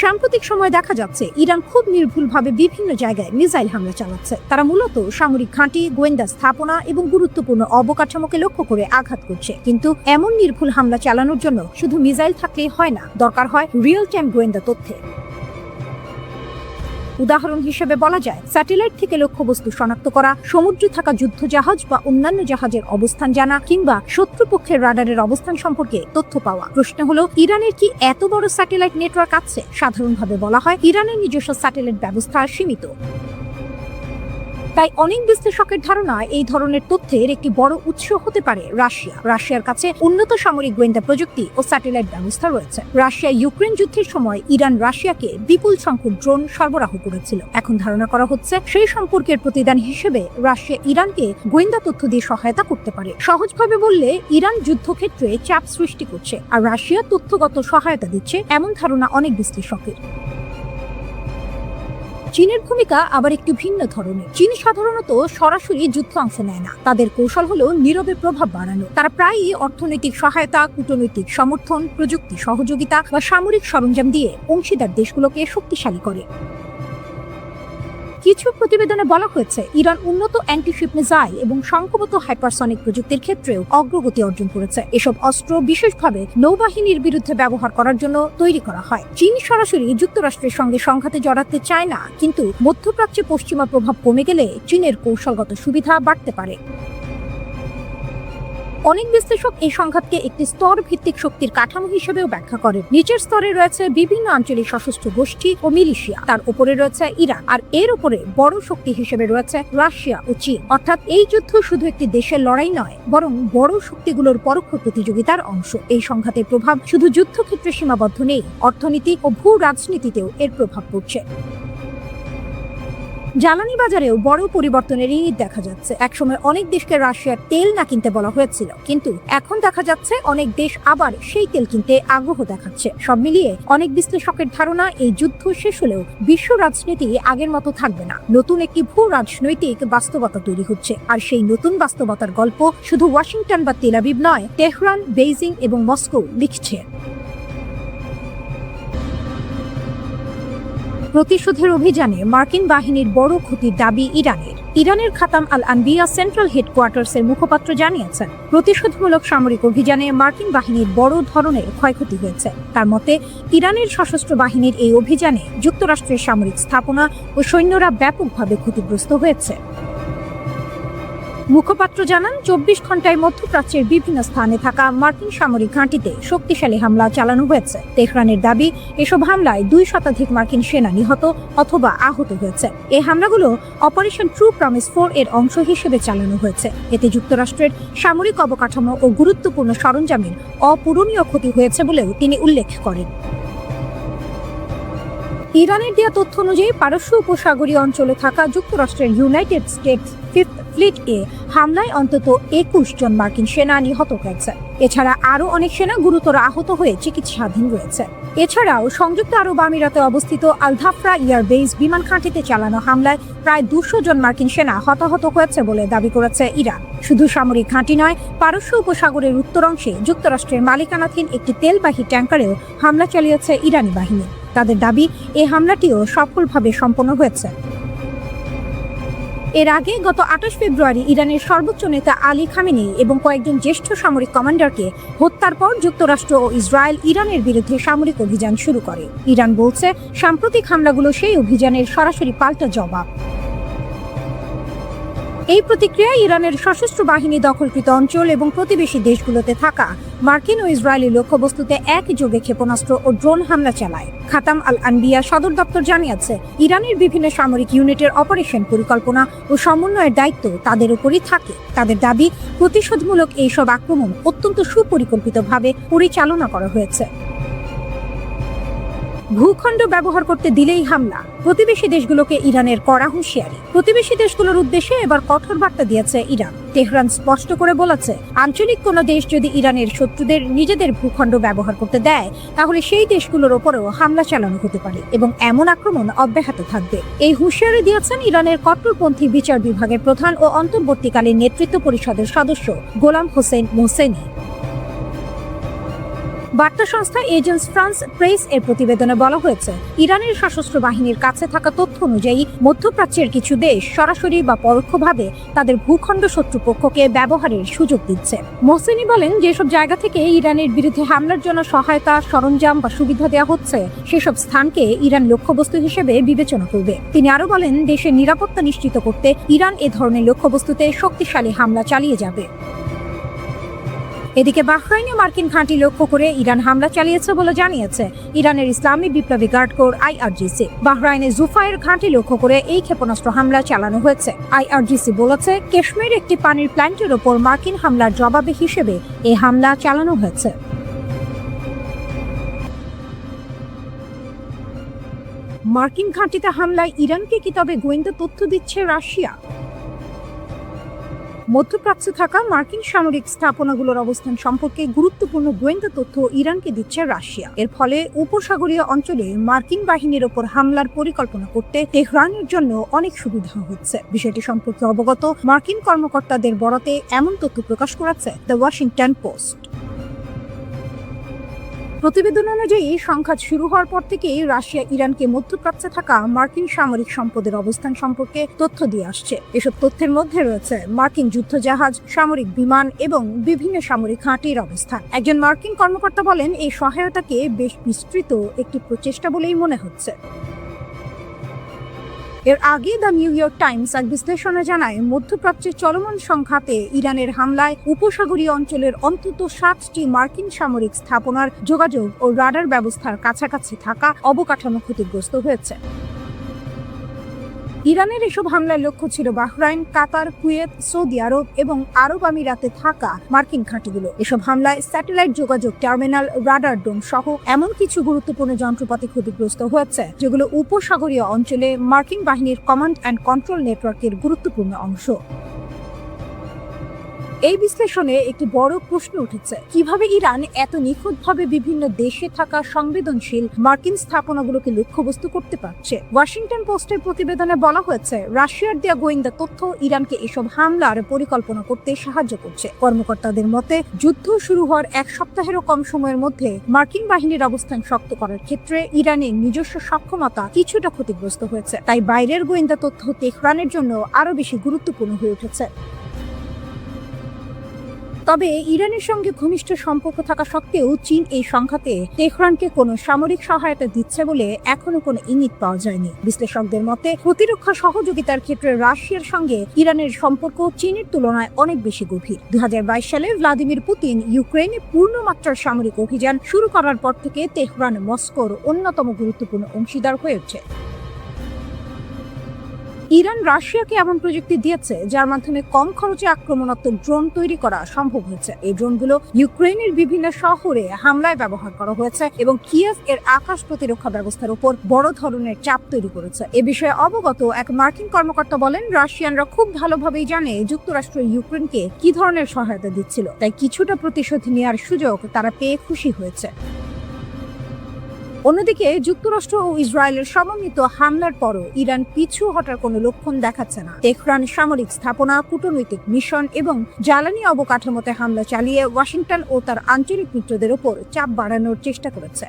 সাম্প্রতিক সময়ে দেখা যাচ্ছে ইরান খুব নির্ভুলভাবে বিভিন্ন জায়গায় মিসাইল হামলা চালাচ্ছে। তারা মূলত সামরিক ঘাঁটি, গোয়েন্দা স্থাপনা এবং গুরুত্বপূর্ণ অবকাঠামোকে লক্ষ্য করে আঘাত করছে। কিন্তু এমন নির্ভুল হামলা চালানোর জন্য শুধু মিসাইল থাকলেই হয় না, দরকার হয় রিয়েল টাইম গোয়েন্দা তথ্যের। উদাহরণ হিসেবে বলা যায় স্যাটেলাইট থেকে লক্ষ্যবস্তু শনাক্ত করা, সমুদ্রে থাকা যুদ্ধ জাহাজ বা অন্যান্য জাহাজের অবস্থান জানা, কিংবা শত্রুপক্ষের রাডারের অবস্থান সম্পর্কে তথ্য পাওয়া। প্রশ্ন হলো, ইরানের কি এত বড় স্যাটেলাইট নেটওয়ার্ক আছে? সাধারণভাবে বলা হয় ইরানের নিজস্ব স্যাটেলাইট ব্যবস্থা সীমিত। তাই অনেক বিশ্লেষকের ধারণা এই ধরনের তথ্যের একটি বড় উৎস হতে পারে রাশিয়া। রাশিয়ার কাছে উন্নত সামরিক গোয়েন্দা প্রযুক্তি ও স্যাটেলাইট ব্যবস্থা রয়েছে। রাশিয়া ইউক্রেন যুদ্ধের সময় ইরান রাশিয়াকে বিপুল সংখ্যক ড্রোন সরবরাহ করেছিল। এখন ধারণা করা হচ্ছে সেই সম্পর্কের প্রতিদান হিসেবে রাশিয়া ইরানকে গোয়েন্দা তথ্য দিয়ে সহায়তা করতে পারে। সহজভাবে বললে ইরান যুদ্ধক্ষেত্রে চাপ সৃষ্টি করছে আর রাশিয়া তথ্যগত সহায়তা দিচ্ছে, এমন ধারণা অনেক বিশ্লেষকের। চীনের ভূমিকা আবার একটু ভিন্ন ধরনের। চীন সাধারণত সরাসরি যুদ্ধ অংশ নেয় না, তাদের কৌশল হলো নীরবে প্রভাব বাড়ানো। তারা প্রায়ই অর্থনৈতিক সহায়তা, কূটনৈতিক সমর্থন, প্রযুক্তি সহযোগিতা বা সামরিক সরঞ্জাম দিয়ে অংশীদার দেশগুলোকে শক্তিশালী করে। কিছু প্রতিবেদনে বলা হয়েছে ইরান উন্নত অ্যান্টিশিপ মিসাইল এবং সংখ্যাগত হাইপারসনিক প্রযুক্তির ক্ষেত্রেও অগ্রগতি অর্জন করেছে। এসব অস্ত্র বিশেষভাবে নৌবাহিনীর বিরুদ্ধে ব্যবহার করার জন্য তৈরি করা হয়। চীন সরাসরি যুক্তরাষ্ট্রের সঙ্গে সংঘাতে জড়াতে চায় না, কিন্তু মধ্যপ্রাচ্যে পশ্চিমা প্রভাব কমে গেলে চীনের কৌশলগত সুবিধা বাড়তে পারে। অনেক বিশ্লেষক এই সংঘাতকে একটি স্তর ভিত্তিক শক্তির কাঠামো হিসেবেও ব্যাখ্যা করেন। নিচের স্তরে রয়েছে বিভিন্ন আঞ্চলিক সশস্ত্র গোষ্ঠী ও মিলিশিয়া, তার উপরে রয়েছে ইরান, আর এর উপরে বড় শক্তি হিসেবে রয়েছে রাশিয়া ও চীন। অর্থাৎ এই যুদ্ধ শুধু একটি দেশের লড়াই নয়, বরং বড় শক্তিগুলোর পরোক্ষ প্রতিযোগিতার অংশ। এই সংঘাতের প্রভাব শুধু যুদ্ধক্ষেত্রে সীমাবদ্ধ নেই, অর্থনীতি ও ভূ রাজনীতিতেও এর প্রভাব পড়ছে। জ্বালানি বাজারেও বড় পরিবর্তনের ইঙ্গিত দেখা যাচ্ছে। একসময় অনেক দেশকে রাশিয়ার তেল না কিনতে বলা হয়েছিল, কিন্তু এখন দেখা যাচ্ছে অনেক দেশ আবার সেই তেল কিনতে আগ্রহ দেখাচ্ছে। সব মিলিয়ে অনেক বিশ্লেষকের ধারণা এই যুদ্ধ শেষ হলেও বিশ্ব রাজনীতি আগের মতো থাকবে না। নতুন একটি ভূ রাজনৈতিক বাস্তবতা তৈরি হচ্ছে, আর সেই নতুন বাস্তবতার গল্প শুধু ওয়াশিংটন বা তেল আবিব নয়, তেহরান, বেইজিং এবং মস্কো লিখছে। প্রতিশোধের অভিযানে মার্কিন বাহিনীর বড় ক্ষতির দাবি ইরানের খাতাম আল আনবিয়া সেন্ট্রাল হেডকোয়ার্টার্সের মুখপাত্র জানিয়েছেন, প্রতিশোধমূলক সামরিক অভিযানে মার্কিন বাহিনীর বড় ধরনের ক্ষয়ক্ষতি হয়েছে। তার মতে, ইরানের সশস্ত্র বাহিনীর এই অভিযানে যুক্তরাষ্ট্রের সামরিক স্থাপনা ও সৈন্যরা ব্যাপকভাবে ক্ষতিগ্রস্ত হয়েছে। মুখপাত্র জানান, 24 ঘন্টায় মধ্যপ্রাচ্যের বিভিন্ন স্থানে থাকা মার্কিন সামরিক ঘাঁটিতে শক্তিশালী হামলা চালানো হয়েছে। তেহরানের দাবি, এসব হামলায় 2 শতাধিক মার্কিন সেনা নিহত অথবা আহত হয়েছে। এই হামলাগুলো অপারেশন ট্রু প্রমিস 4 এর অংশ হিসেবে চালানো হয়েছে। এতে যুক্তরাষ্ট্রের সামরিক অবকাঠামো ও গুরুত্বপূর্ণ সরঞ্জামের অপূরণীয় ক্ষতি হয়েছে বলেও তিনি উল্লেখ করেন। ইরানের দেওয়া তথ্য অনুযায়ী পারস্য উপসাগরীয় অঞ্চলে থাকা যুক্তরাষ্ট্রের ইউনাইটেড স্টেটস ফিফথ ফ্লিট-এ হামলায় অন্তত 21 জন মার্কিন সেনা নিহত হয়েছে। এছাড়া আরও অনেক সেনা গুরুতর আহত হয়ে চিকিৎসাধীন রয়েছে। এছাড়াও সংযুক্ত আরব আমিরাতে অবস্থিত আল ধাফরা এয়ারবেস বিমান ঘাঁটিতে চালানো হামলায় প্রায় 200 জন মার্কিন সেনা হতাহত হয়েছে বলে দাবি করেছে ইরান। শুধু সামরিক ঘাঁটি নয়, পারস্য উপসাগরের উত্তর অংশে যুক্তরাষ্ট্রের মালিকানাধীন একটি তেলবাহী ট্যাঙ্কারেও হামলা চালিয়েছে ইরানি বাহিনী। তাদের দাবি, এই হামলাটিও সফলভাবে সম্পন্ন হয়েছে। এর আগে গত 28 ফেব্রুয়ারি ইরানের সর্বোচ্চ নেতা আলী খামেনি এবং কয়েকজন জ্যেষ্ঠ সামরিক কমান্ডারকে হত্যার পর যুক্তরাষ্ট্র ও ইসরায়েল ইরানের বিরুদ্ধে সামরিক অভিযান শুরু করে। ইরান বলছে, সাম্প্রতিক হামলাগুলো সেই অভিযানের সরাসরি পাল্টা জবাব। এই প্রতিক্রিয়ায় ইরানের সশস্ত্র বাহিনী দখলকৃত অঞ্চল এবং প্রতিবেশী দেশগুলোতে থাকা মার্কিন ও ইসরায়েলি লক্ষ্যবস্তুতে একযোগে ক্ষেপণাস্ত্র ও ড্রোন হামলা চালায়। খাতাম আল আনবিয়া সদর দপ্তর জানিয়েছে, ইরানের বিভিন্ন সামরিক ইউনিটের অপারেশন পরিকল্পনা ও সমন্বয়ের দায়িত্ব তাদের উপরই থাকে। তাদের দাবি, প্রতিশোধমূলক এইসব আক্রমণ অত্যন্ত সুপরিকল্পিতভাবে পরিচালনা করা হয়েছে। ভূখণ্ড ব্যবহার করতে দিলেই হামলা, প্রতিবেশী দেশগুলোকে ইরানের কড়া হুঁশিয়ারি। প্রতিবেশী দেশগুলোর উদ্দেশ্যে এবার কঠোর বার্তা দিয়েছে ইরান। তেহরান স্পষ্ট করে বলেছে, আঞ্চলিক কোনো দেশ যদি ইরানের শত্রুদের নিজেদের ভূখণ্ড ব্যবহার করতে দেয়, তাহলে সেই দেশগুলোর ওপরেও হামলা চালানো হতে পারে এবং এমন আক্রমণ অব্যাহত থাকবে। এই হুঁশিয়ারি দিয়েছেন ইরানের কট্টরপন্থী বিচার বিভাগের প্রধান ও অন্তর্বর্তীকালীন নেতৃত্ব পরিষদের সদস্য গোলাম হোসেন মোহসেনি। বার্তা সংস্থা এজেন্স ফ্রান্স প্রেস এর প্রতিবেদনে বলা হয়েছে, ইরানের সশস্ত্র বাহিনীর কাছে থাকা তথ্য অনুযায়ী মধ্যপ্রাচ্যের কিছু দেশ সরাসরি বা পরোক্ষভাবে তাদের ভূখণ্ড শত্রুপক্ষকে ব্যবহারের সুযোগ দিচ্ছে। মোহসেনি বলেন, যেসব জায়গা থেকে ইরানের বিরুদ্ধে হামলার জন্য সহায়তা, সরঞ্জাম বা সুবিধা দেওয়া হচ্ছে, সেসব স্থানকে ইরান লক্ষ্যবস্তু হিসেবে বিবেচনা করবে। তিনি আরও বলেন, দেশের নিরাপত্তা নিশ্চিত করতে ইরান এ ধরনের লক্ষ্যবস্তুতে শক্তিশালী হামলা চালিয়ে যাবে। এদিকে বাহরাইনে মার্কিন ঘাঁটি লক্ষ্য করে ইরান হামলা চালিয়েছে বলে জানিয়েছে ইরানের ইসলামী বিপ্লবী গার্ড কোর IRGC। বাহরাইনে জুফায়ের ঘাঁটি লক্ষ্য করে এই ক্ষেপণাস্ত্র হামলা চালানো হয়েছে। IRGC বলেছে, কাশ্মীর একটি পানির প্ল্যান্টের ওপর মার্কিন হামলার জবাবে হিসেবে এই হামলা চালানো হয়েছে। মার্কিন ঘাঁটিতে হামলায় ইরানকে কি তবে গোয়েন্দা তথ্য দিচ্ছে রাশিয়া? মধ্যপ্রাচ্যে থাকা মার্কিন সামরিক স্থাপনাগুলোর অবস্থান সম্পর্কে গুরুত্বপূর্ণ গোয়েন্দা তথ্য ইরানকে দিচ্ছে রাশিয়া। এর ফলে উপসাগরীয় অঞ্চলে মার্কিন বাহিনীর ওপর হামলার পরিকল্পনা করতে তেহরানের জন্য অনেক সুবিধা হচ্ছে। বিষয়টি সম্পর্কে অবগত মার্কিন কর্মকর্তাদের বরাতে এমন তথ্য প্রকাশ করেছে দ্য ওয়াশিংটন পোস্ট। প্রতিবেদন অনুযায়ী সংঘাত শুরু হওয়ার পর থেকেই রাশিয়া ইরানকে মধ্যপ্রাচ্যে থাকা মার্কিন সামরিক সম্পদের অবস্থান সম্পর্কে তথ্য দিয়ে আসছে। এসব তথ্যের মধ্যে রয়েছে মার্কিন যুদ্ধজাহাজ, সামরিক বিমান এবং বিভিন্ন সামরিক ঘাঁটির অবস্থান। একজন মার্কিন কর্মকর্তা বলেন, এই সহায়তাকে বেশ বিস্তৃত একটি প্রচেষ্টা বলেই মনে হচ্ছে। এর আগে দ্য নিউ ইয়র্ক টাইমস এক বিশ্লেষণে জানায়, মধ্যপ্রাচ্যের চলমান সংঘাতে ইরানের হামলায় উপসাগরীয় অঞ্চলের অন্তত 7টি মার্কিন সামরিক স্থাপনার যোগাযোগ ও রাডার ব্যবস্থার কাছাকাছি থাকা অবকাঠামো ক্ষতিগ্রস্ত হয়েছে। ইরানের এসব হামলার লক্ষ্য ছিল বাহরাইন, কাতার, কুয়েত, সৌদি আরব এবং আরব আমিরাতে থাকা মার্কিন ঘাঁটিগুলো। এসব হামলায় স্যাটেলাইট যোগাযোগ টার্মিনাল, রাডার ডোম সহ এমন কিছু গুরুত্বপূর্ণ যন্ত্রপাতি ক্ষতিগ্রস্ত হয়েছে, যেগুলো উপসাগরীয় অঞ্চলে মার্কিন বাহিনীর কমান্ড অ্যান্ড কন্ট্রোল নেটওয়ার্কের গুরুত্বপূর্ণ অংশ। এই বিশ্লেষণে একটি বড় প্রশ্ন উঠেছে, কিভাবে ইরান এত নিখুঁতভাবে বিভিন্ন দেশে থাকা সংবেদনশীল মার্কিন স্থাপনাগুলোকে লক্ষ্যবস্তু করতে পারছে। ওয়াশিংটন পোস্টের প্রতিবেদনে বলা হয়েছে, রাশিয়ার দেয়া গোয়েন্দা তথ্য ইরানকে এসব হামলার পরিকল্পনা করতে সাহায্য করছে। কর্মকর্তাদের মতে, যুদ্ধ শুরু হওয়ার এক সপ্তাহেরও কম সময়ের মধ্যে মার্কিন বাহিনীর অবস্থান শক্ত করার ক্ষেত্রে ইরানের নিজস্ব সক্ষমতা কিছুটা ক্ষতিগ্রস্ত হয়েছে। তাই বাইরের গোয়েন্দা তথ্য তেহরানের জন্য আরো বেশি গুরুত্বপূর্ণ হয়ে উঠেছে। তবে ইরানের সঙ্গে ঘনিষ্ঠ সম্পর্ক থাকা সত্ত্বেও চীন এই সংঘাতে তেহরানকে কোনো সামরিক সহায়তা দিচ্ছে বলে এখনো কোনো ইঙ্গিত পাওয়া যায়নি। বিশ্লেষকদের মতে, প্রতিরক্ষা সহযোগিতার ক্ষেত্রে রাশিয়ার সঙ্গে ইরানের সম্পর্ক চীনের তুলনায় অনেক বেশি গভীর। 2022 সালে ভ্লাদিমির পুতিন ইউক্রেনে পূর্ণমাত্রার সামরিক অভিযান শুরু করার পর থেকে তেহরান মস্কোর অন্যতম গুরুত্বপূর্ণ অংশীদার হয়ে ওঠে। ইরান রাশিয়াকে এমন প্রযুক্তি দিয়েছে যার মাধ্যমে কম খরচে আক্রমণাত্মক ড্রোন তৈরি করা সম্ভব হয়েছে। এই ড্রোনগুলো ইউক্রেনের বিভিন্ন শহরে হামলায় ব্যবহার করা হয়েছে এবং কিয়েভ এর আকাশ প্রতিরক্ষা ব্যবস্থার উপর বড় ধরনের চাপ তৈরি করেছে। এ বিষয়ে অবগত এক মার্কিন কর্মকর্তা বলেন, রাশিয়ানরা খুব ভালোভাবেই জানে যুক্তরাষ্ট্র ইউক্রেনকে কি ধরনের সহায়তা দিচ্ছিল, তাই কিছুটা প্রতিশোধ নেওয়ার সুযোগ তারা পেয়ে খুশি হয়েছে। অন্যদিকে যুক্তরাষ্ট্র ও ইসরায়েলের সমন্বিত হামলার পরও ইরান পিছু হটার কোনো লক্ষণ দেখাচ্ছে না। তেহরান সামরিক স্থাপনা, কূটনৈতিক মিশন এবং জ্বালানি অবকাঠামোতে হামলা চালিয়ে ওয়াশিংটন ও তার আঞ্চলিক মিত্রদের ওপর চাপ বাড়ানোর চেষ্টা করেছে।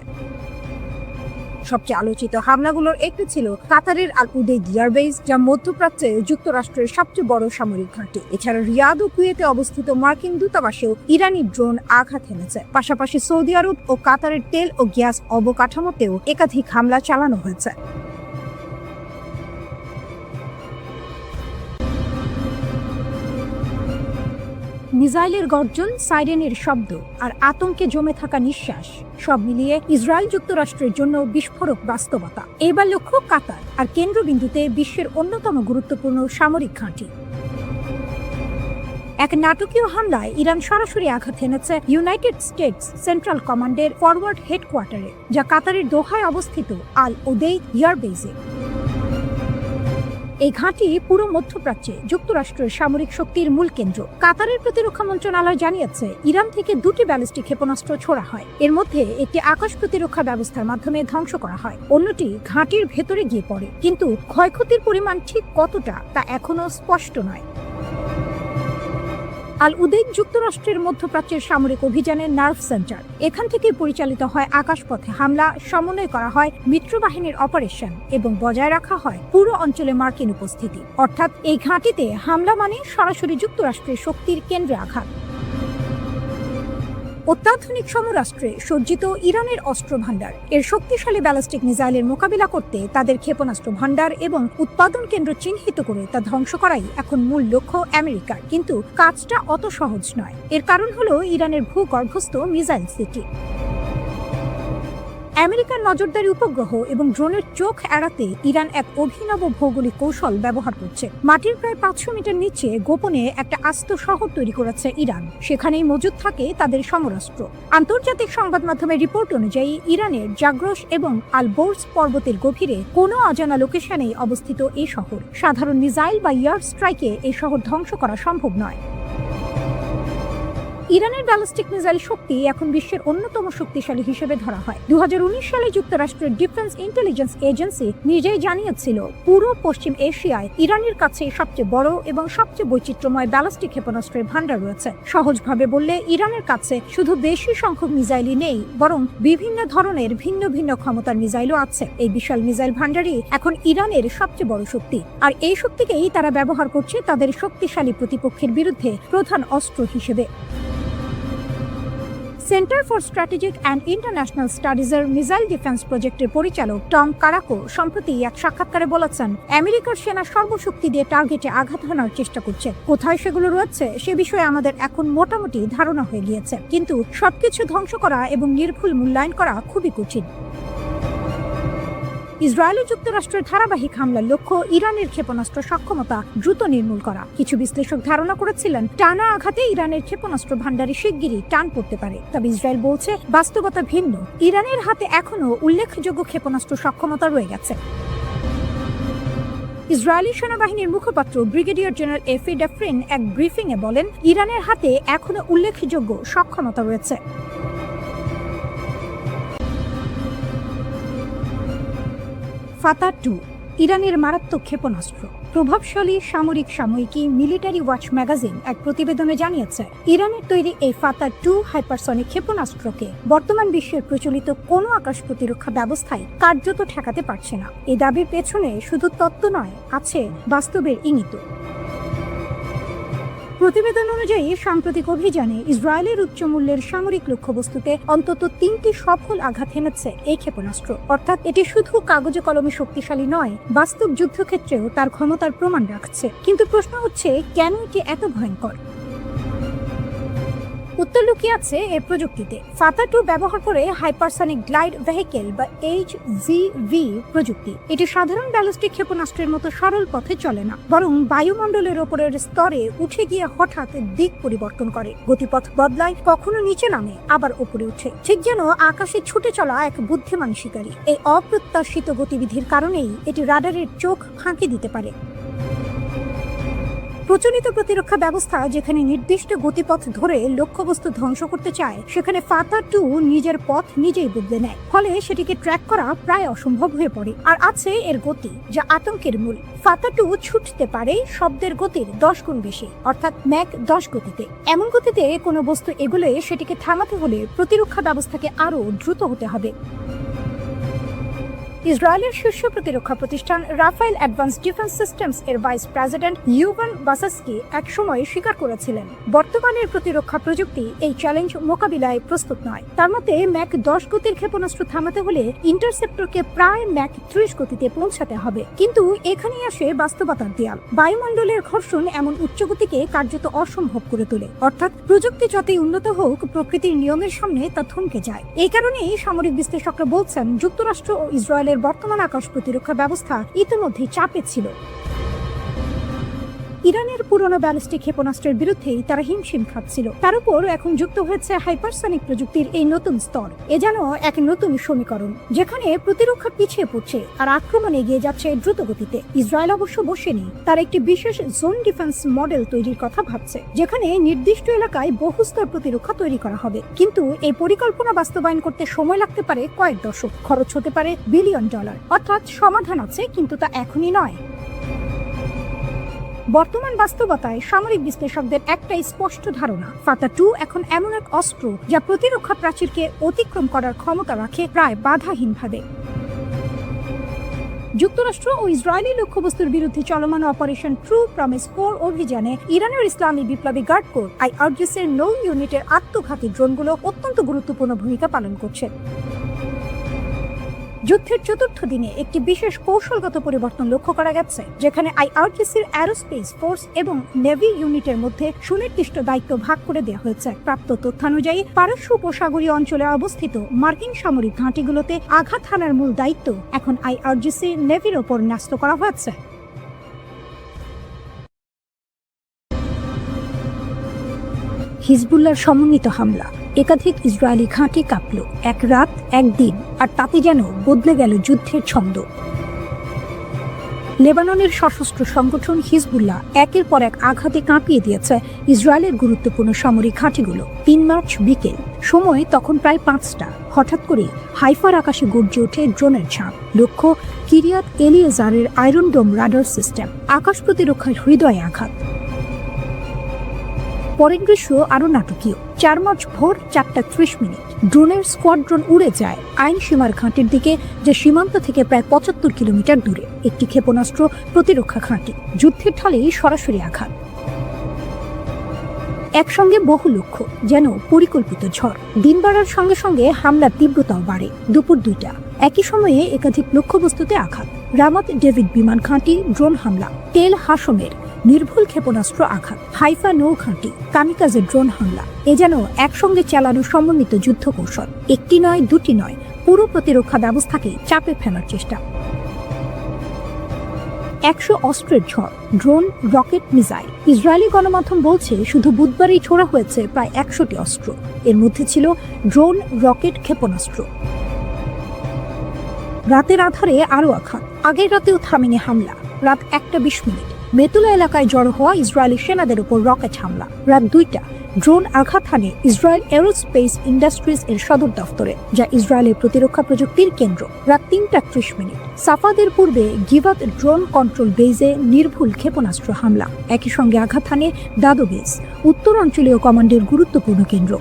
সবচেয়ে আলোচিত হামলাগুলোর একটি ছিল কাতারের আল উদেইদ এয়ারবেস, যা মধ্যপ্রাচ্যে যুক্তরাষ্ট্রের সবচেয়ে বড় সামরিক ঘাঁটি। এছাড়া রিয়াদ ও কুয়েতে অবস্থিত মার্কিন দূতাবাসেও ইরানি ড্রোন আঘাত এনেছে। পাশাপাশি সৌদি আরব ও কাতারের তেল ও গ্যাস অবকাঠামোতেও একাধিক হামলা চালানো হয়েছে। মিসাইলের গর্জন, সাইরেনের শব্দ আর আতঙ্কে জমে থাকা নিঃশ্বাস, সব মিলিয়ে ইসরায়েল যুক্তরাষ্ট্রের জন্য বিস্ফোরক বাস্তবতা। এবার লক্ষ্য কাতার, আর কেন্দ্রবিন্দুতে বিশ্বের অন্যতম গুরুত্বপূর্ণ সামরিক ঘাঁটি। এক নাটকীয় হামলায় ইরান সরাসরি আঘাত এনেছে ইউনাইটেড স্টেটস সেন্ট্রাল কমান্ডের ফরওয়ার্ড হেডকোয়ার্টারে, যা কাতারের দোহায় অবস্থিত আল উদেইদ এয়ারবেসে। এই ঘাঁটি পুরো মধ্যপ্রাচ্যে যুক্তরাষ্ট্রের সামরিক শক্তির মূল কেন্দ্র। কাতারের প্রতিরক্ষা মন্ত্রণালয় জানিয়েছে, ইরান থেকে 2টি ব্যালিস্টিক ক্ষেপণাস্ত্র ছোড়া হয়। এর মধ্যে একটি আকাশ প্রতিরক্ষা ব্যবস্থার মাধ্যমে ধ্বংস করা হয়, অন্যটি ঘাঁটির ভেতরে গিয়ে পড়ে। কিন্তু ক্ষয়ক্ষতির পরিমাণ ঠিক কতটা তা এখনো স্পষ্ট নয়। আল উদেইদ যুক্তরাষ্ট্রের মধ্যপ্রাচ্যের সামরিক অভিযানের নার্ভ সেন্টার। এখান থেকে পরিচালিত হয় আকাশপথে হামলা, সমন্বয় করা হয় মিত্রবাহিনীর অপারেশন এবং বজায় রাখা হয় পুরো অঞ্চলে মার্কিন উপস্থিতি। অর্থাৎ এই ঘাঁটিতে হামলা মানে সরাসরি যুক্তরাষ্ট্রের শক্তির কেন্দ্রে আঘাত। অত্যাধুনিক সমরাস্ত্রে সজ্জিত ইরানের অস্ত্র ভান্ডার, এর শক্তিশালী ব্যালিস্টিক মিসাইলের মোকাবিলা করতে তাদের ক্ষেপণাস্ত্র ভান্ডার এবং উৎপাদন কেন্দ্র চিহ্নিত করে তা ধ্বংস করাই এখন মূল লক্ষ্য আমেরিকার। কিন্তু কাজটা অত সহজ নয়। এর কারণ হলো ইরানের ভূগর্ভস্থ মিসাইল সিটি। আমেরিকার নজরদারি উপগ্রহ এবং ড্রোনের চোখ এড়াতে ইরান এক অভিনব ভৌগোলিক কৌশল ব্যবহার করছে। মাটির প্রায় 500 মিটার নিচে গোপনে একটা আস্ত শহর তৈরি করেছে ইরান। সেখানেই মজুদ থাকে তাদের সমরাস্ত্র। আন্তর্জাতিক সংবাদ মাধ্যমের রিপোর্ট অনুযায়ী ইরানের জাগ্রস এবং আল বোর্স পর্বতের গভীরে কোনো অজানা লোকেশনেই অবস্থিত এই শহর। সাধারণ মিসাইল বা এয়ার স্ট্রাইকে এই শহর ধ্বংস করা সম্ভব নয়। ইরানের ব্যালিস্টিক মিসাইল শক্তি এখন বিশ্বের অন্যতম শক্তিশালী হিসেবে ধরা হয়। 2019 সালে যুক্তরাষ্ট্রের ডিফেন্স ইন্টেলিজেন্স এজেন্সি নিজেই জানিয়েছিল, পুরো পশ্চিম এশিয়ায় ইরানের কাছে সবচেয়ে বড় এবং সবচেয়ে বৈচিত্র্যময় ব্যালিস্টিক ক্ষেপণাস্ত্রের ভান্ডার রয়েছে। সহজভাবে বললে, ইরানের কাছে শুধু বেশি সংখ্যক মিসাইলই নেই, বরং বিভিন্ন ধরনের ভিন্ন ভিন্ন ক্ষমতার মিসাইলও আছে। এই বিশাল মিসাইল ভান্ডারই এখন ইরানের সবচেয়ে বড় শক্তি, আর এই শক্তিকেই তারা ব্যবহার করছে তাদের শক্তিশালী প্রতিপক্ষের বিরুদ্ধে প্রধান অস্ত্র হিসেবে। Centre for strategic and international স্টাডিজের মিসাইল ডিফেন্স প্রজেক্টের পরিচালক টম কারাকো সম্প্রতি এক সাক্ষাৎকারে বলেছেন, আমেরিকার সেনা সর্বশক্তি দিয়ে টার্গেটে আঘাত হানার চেষ্টা করছে। কোথায় সেগুলো রয়েছে সে বিষয়ে আমাদের এখন মোটামুটি ধারণা হয়ে গিয়েছে, কিন্তু সবকিছু ধ্বংস করা এবং নির্ভুল মূল্যায়ন করা খুবই কঠিন। ইসরায়েল ও যুক্তরাষ্ট্রের ধারাবাহিক হামলার লক্ষ্য ইরানের ক্ষেপণাস্ত্র সক্ষমতা দ্রুত নির্মূল করা। কিছু বিশ্লেষক ধারণা করেছিলেন, টানা আঘাতে ইরানের ক্ষেপণাস্ত্র ভান্ডারে শিগগিরই টান পড়তে পারে। তবে ইসরায়েল বলছে বাস্তবতা ভিন্ন। ইরানের হাতে এখনো উল্লেখযোগ্য ক্ষেপণাস্ত্র সক্ষমতা রয়ে গেছে। ইসরায়েলি সেনাবাহিনীর মুখপাত্র ব্রিগেডিয়ার জেনারেল এফি ডেফরিন এক ব্রিফিংয়ে বলেন, ইরানের হাতে এখনো উল্লেখযোগ্য সক্ষমতা রয়েছে। ফাতা-2 ইরানের মারাত্মক ক্ষেপণাস্ত্র। প্রভাবশালী সামরিক সাময়িকী মিলিটারি ওয়াচ ম্যাগাজিন এক প্রতিবেদনে জানিয়েছে, ইরানের তৈরি এই ফাতা-2 হাইপারসনিক ক্ষেপণাস্ত্রকে বর্তমান বিশ্বের প্রচলিত কোনো আকাশ প্রতিরক্ষা ব্যবস্থায় কার্যত ঠেকাতে পারছে না। এই দাবির পেছনে শুধু তত্ত্ব নয়, আছে বাস্তবের ইঙ্গিত। প্রতিবেদন অনুযায়ী সাম্প্রতিক অভিযানে ইসরায়েলের উচ্চমূল্যের সামরিক লক্ষ্যবস্তুতে অন্তত 3টি সফল আঘাত হেনেছে এই ক্ষেপণাস্ত্র। অর্থাৎ এটি শুধু কাগজে কলমে শক্তিশালী নয়, বাস্তব যুদ্ধক্ষেত্রেও তার ক্ষমতার প্রমাণ রাখছে। কিন্তু প্রশ্ন হচ্ছে, কেন এটি এত ভয়ঙ্কর? উত্তর লুকিয়ে আছে এর প্রযুক্তিতে। ফাতা-2 ব্যবহার করে হাইপারসনিক গ্লাইড ভেহিকেল বা HGV প্রযুক্তি। এটি সাধারণ ব্যালিস্টিক ক্ষেপণাস্ত্রের মতো সরল পথে চলে না, বরং বায়ুমণ্ডলের ওপরের স্তরে উঠে গিয়ে হঠাৎ দিক পরিবর্তন করে, গতিপথ বদলায়, কখনো নিচে নামে, আবার উপরে ওঠে, ঠিক যেন আকাশে ছুটে চলা এক বুদ্ধিমান শিকারী। এই অপ্রত্যাশিত গতিবিধির কারণেই এটি রাডারের চোখ ফাঁকি দিতে পারে। প্রচলিত প্রতিরক্ষা ব্যবস্থা যেখানে নির্দিষ্ট গতিপথ ধরে লক্ষ্যবস্তু ধ্বংস করতে চায়, সেখানে ফাতা-2 নিজের পথ নিজেই বদলে নেয়, ফলে সেটিকে ট্র্যাক করা প্রায় অসম্ভব হয়ে পড়ে। আর আছে এর গতি, যা আতঙ্কের মূল। ফাতা-2 ছুটতে পারে শব্দের গতির 10 গুণ বেশি, অর্থাৎ ম্যাক 10 গতিতে। এমন গতিতে কোনো বস্তু এগোলে সেটিকে থামাতে হলে প্রতিরক্ষা ব্যবস্থাকে আরও দ্রুত হতে হবে। ইসরায়েলের শীর্ষ প্রতিরক্ষা প্রতিষ্ঠান রাফায়েল অ্যাডভান্স ডিফেন্স সিস্টেমস এর ভাইস প্রেসিডেন্ট ইউভান বাসাস্কি একসময় স্বীকার করেছিলেন, বর্তমানের প্রতিরক্ষা প্রযুক্তি এই চ্যালেঞ্জ মোকাবিলায় প্রস্তুত নয়। তার মতে, ম্যাক 10 গতির ক্ষেপণাস্ত্র থামাতে হলে ইন্টারসেপ্টরকে প্রায় ম্যাক 30 গতিতে পৌঁছাতে হবে। কিন্তু এখানেই আসে বাস্তবতার দেয়াল। বায়ুমণ্ডলের ঘর্ষণ এমন উচ্চ গতিকে কার্যত অসম্ভব করে তোলে। অর্থাৎ প্রযুক্তি যতই উন্নত হোক, প্রকৃতির নিয়মের সামনে তা থমকে যায়। এই কারণেই সামরিক বিশ্লেষকরা বলছেন, যুক্তরাষ্ট্র ও ইসরায়েলের বর্তমান আকাশ প্রতিরক্ষা ব্যবস্থা ইতিমধ্যেই চাপে ছিল। ইরানের পুরনো ব্যালিস্টিক ক্ষেপণাস্ত্রের বিরুদ্ধেই তারা হিমশিম খাচ্ছিল। তার উপর এখন যুক্ত হয়েছে হাইপারসনিক প্রযুক্তির এই নতুন স্তর। এ যেন এক নতুন সমীকরণ, যেখানে প্রতিরক্ষা পিছিয়ে পড়ছে আর আক্রমণ এগিয়ে যাচ্ছে দ্রুত গতিতে। ইসরায়েল অবশ্য বসেনি, তার একটি বিশেষ জোন ডিফেন্স মডেল তৈরির কথা ভাবছে, যেখানে নির্দিষ্ট এলাকায় বহুস্তর প্রতিরক্ষা তৈরি করা হবে। কিন্তু এই পরিকল্পনা বাস্তবায়ন করতে সময় লাগতে পারে কয়েক দশক, খরচ হতে পারে বিলিয়ন ডলার। অর্থাৎ সমাধান আছে, কিন্তু তা এখনই নয়। বর্তমান বাস্তবতায় সামরিক বিশ্লেষকদের একটাই স্পষ্ট ধারণা, ফাতা-2 এখন এমন এক অস্ত্র যা প্রতিরক্ষা প্রাচীরকে অতিক্রম করার ক্ষমতা রাখে প্রায় বাধাহীনভাবে। যুক্তরাষ্ট্র ও ইসরায়েলি লক্ষ্যবস্তুর বিরুদ্ধে চলমান অপারেশন ট্রু প্রমিস 4 অভিযানে ইরানের ইসলামী বিপ্লবী গার্ড কোর IRGC এর 9 ইউনিটের আত্মঘাতী ড্রোনগুলো অত্যন্ত গুরুত্বপূর্ণ ভূমিকা পালন করছে। যুদ্ধের চতুর্থ দিনে একটি বিশেষ কৌশলগত পরিবর্তন লক্ষ্য করা গেছে, যেখানে IRGCর অ্যারোস্পেস ফোর্স এবং নেভি ইউনিটের মধ্যে সুনির্দিষ্ট দায়িত্ব ভাগ করে দেওয়া হয়েছে। প্রাপ্ত তথ্যানুযায়ী পারস্য উপসাগরীয় অঞ্চলে অবস্থিত মার্কিন সামরিক ঘাঁটিগুলোতে আঘাত হানার মূল দায়িত্ব এখন IRGC নেভির ওপর ন্যস্ত করা হয়েছে। হিজবুল্লাহর সমন্বিত হামলা, একাধিক ইসরায়েলি ঘাঁটি কাঁপল। এক রাত, এক দিন, আর তাতে যেন বদলে গেল যুদ্ধের ছন্দ। লেবাননের সশস্ত্র সংগঠন হিজবুল্লাহ একের পর এক আঘাতে কাঁপিয়ে দিয়েছে ইসরায়েলের গুরুত্বপূর্ণ সামরিক ঘাঁটিগুলো। 3 মার্চ বিকেল, সময় তখন প্রায় 5টা, হঠাৎ করে হাইফার আকাশে গর্জে ওঠে ড্রোনের ঝাঁপ। লক্ষ্য কিরিয়াত এলিয়েজারের আয়রন ডোম রাডার সিস্টেম। আকাশ প্রতিরক্ষার হৃদয়ে আঘাত। পরের দৃশ্য আরো নাটকীয়। 4 মার্চ ভোর 4:30 ড্রোনের স্কোয়াড্রন উড়ে যায় আইন সীমার ঘাঁটির দিকে, যে সীমান্ত থেকে প্রায় 75 কিলোমিটার দূরে। একটি ক্ষেপণাস্ত্র প্রতিরক্ষা ঘাঁটি, যুদ্ধের ঢালেই সরাসরি আঘাত। একসঙ্গে বহু লক্ষ্য, যেন পরিকল্পিত ঝড়। দিন বাড়ার সঙ্গে সঙ্গে হামলার তীব্রতাও বাড়ে। দুপুর 2টা, একই সময়ে একাধিক লক্ষ্যবস্তুতে আঘাত। রামাত ডেভিড বিমান ঘাঁটি ড্রোন হামলা। তেল হাসমের নির্ভুল ক্ষেপণাস্ত্র আঘাত। হাইফা নৌ ঘাঁটি কামিকাজের ড্রোন হামলা। এ যেন একসঙ্গে চালানো সমন্বিত যুদ্ধ কৌশল। একটি নয়, দুটি নয়, পুরো প্রতিরক্ষা ব্যবস্থাকে চাপে ফেলার চেষ্টা। 100 অস্ত্রের ঝড়, ড্রোন, রকেট, মিসাইল। ইসরায়েলি গণমাধ্যম বলছে, শুধু বুধবারই ছোড়া হয়েছে প্রায় 100টি অস্ত্র। এর মধ্যে ছিল ড্রোন, রকেট, ক্ষেপণাস্ত্র। রাতের আধারে আরও আঘাত। আগের রাতেও থামেনি হামলা। রাত 1:20 মেতুলা এলাকায় জড়ো হওয়া ইসরায়েলি সেনাদের উপর রকেট হামলা। রাত 2টা ড্রোন আঘাত হানে ইসরায়েল এরোস্পেস ইন্ডাস্ট্রিজ এর সদর দফতরে, যা ইসরায়েলের প্রতিরক্ষা প্রযুক্তির কেন্দ্র। রাত 3:30 সাফাদের পূর্বে গিভাত ড্রোন কন্ট্রোল বেজে নির্ভুল ক্ষেপণাস্ত্র হামলা। একই সঙ্গে আঘাত হানে দাদো বেস, উত্তর অঞ্চলীয় কমান্ডের গুরুত্বপূর্ণ কেন্দ্র।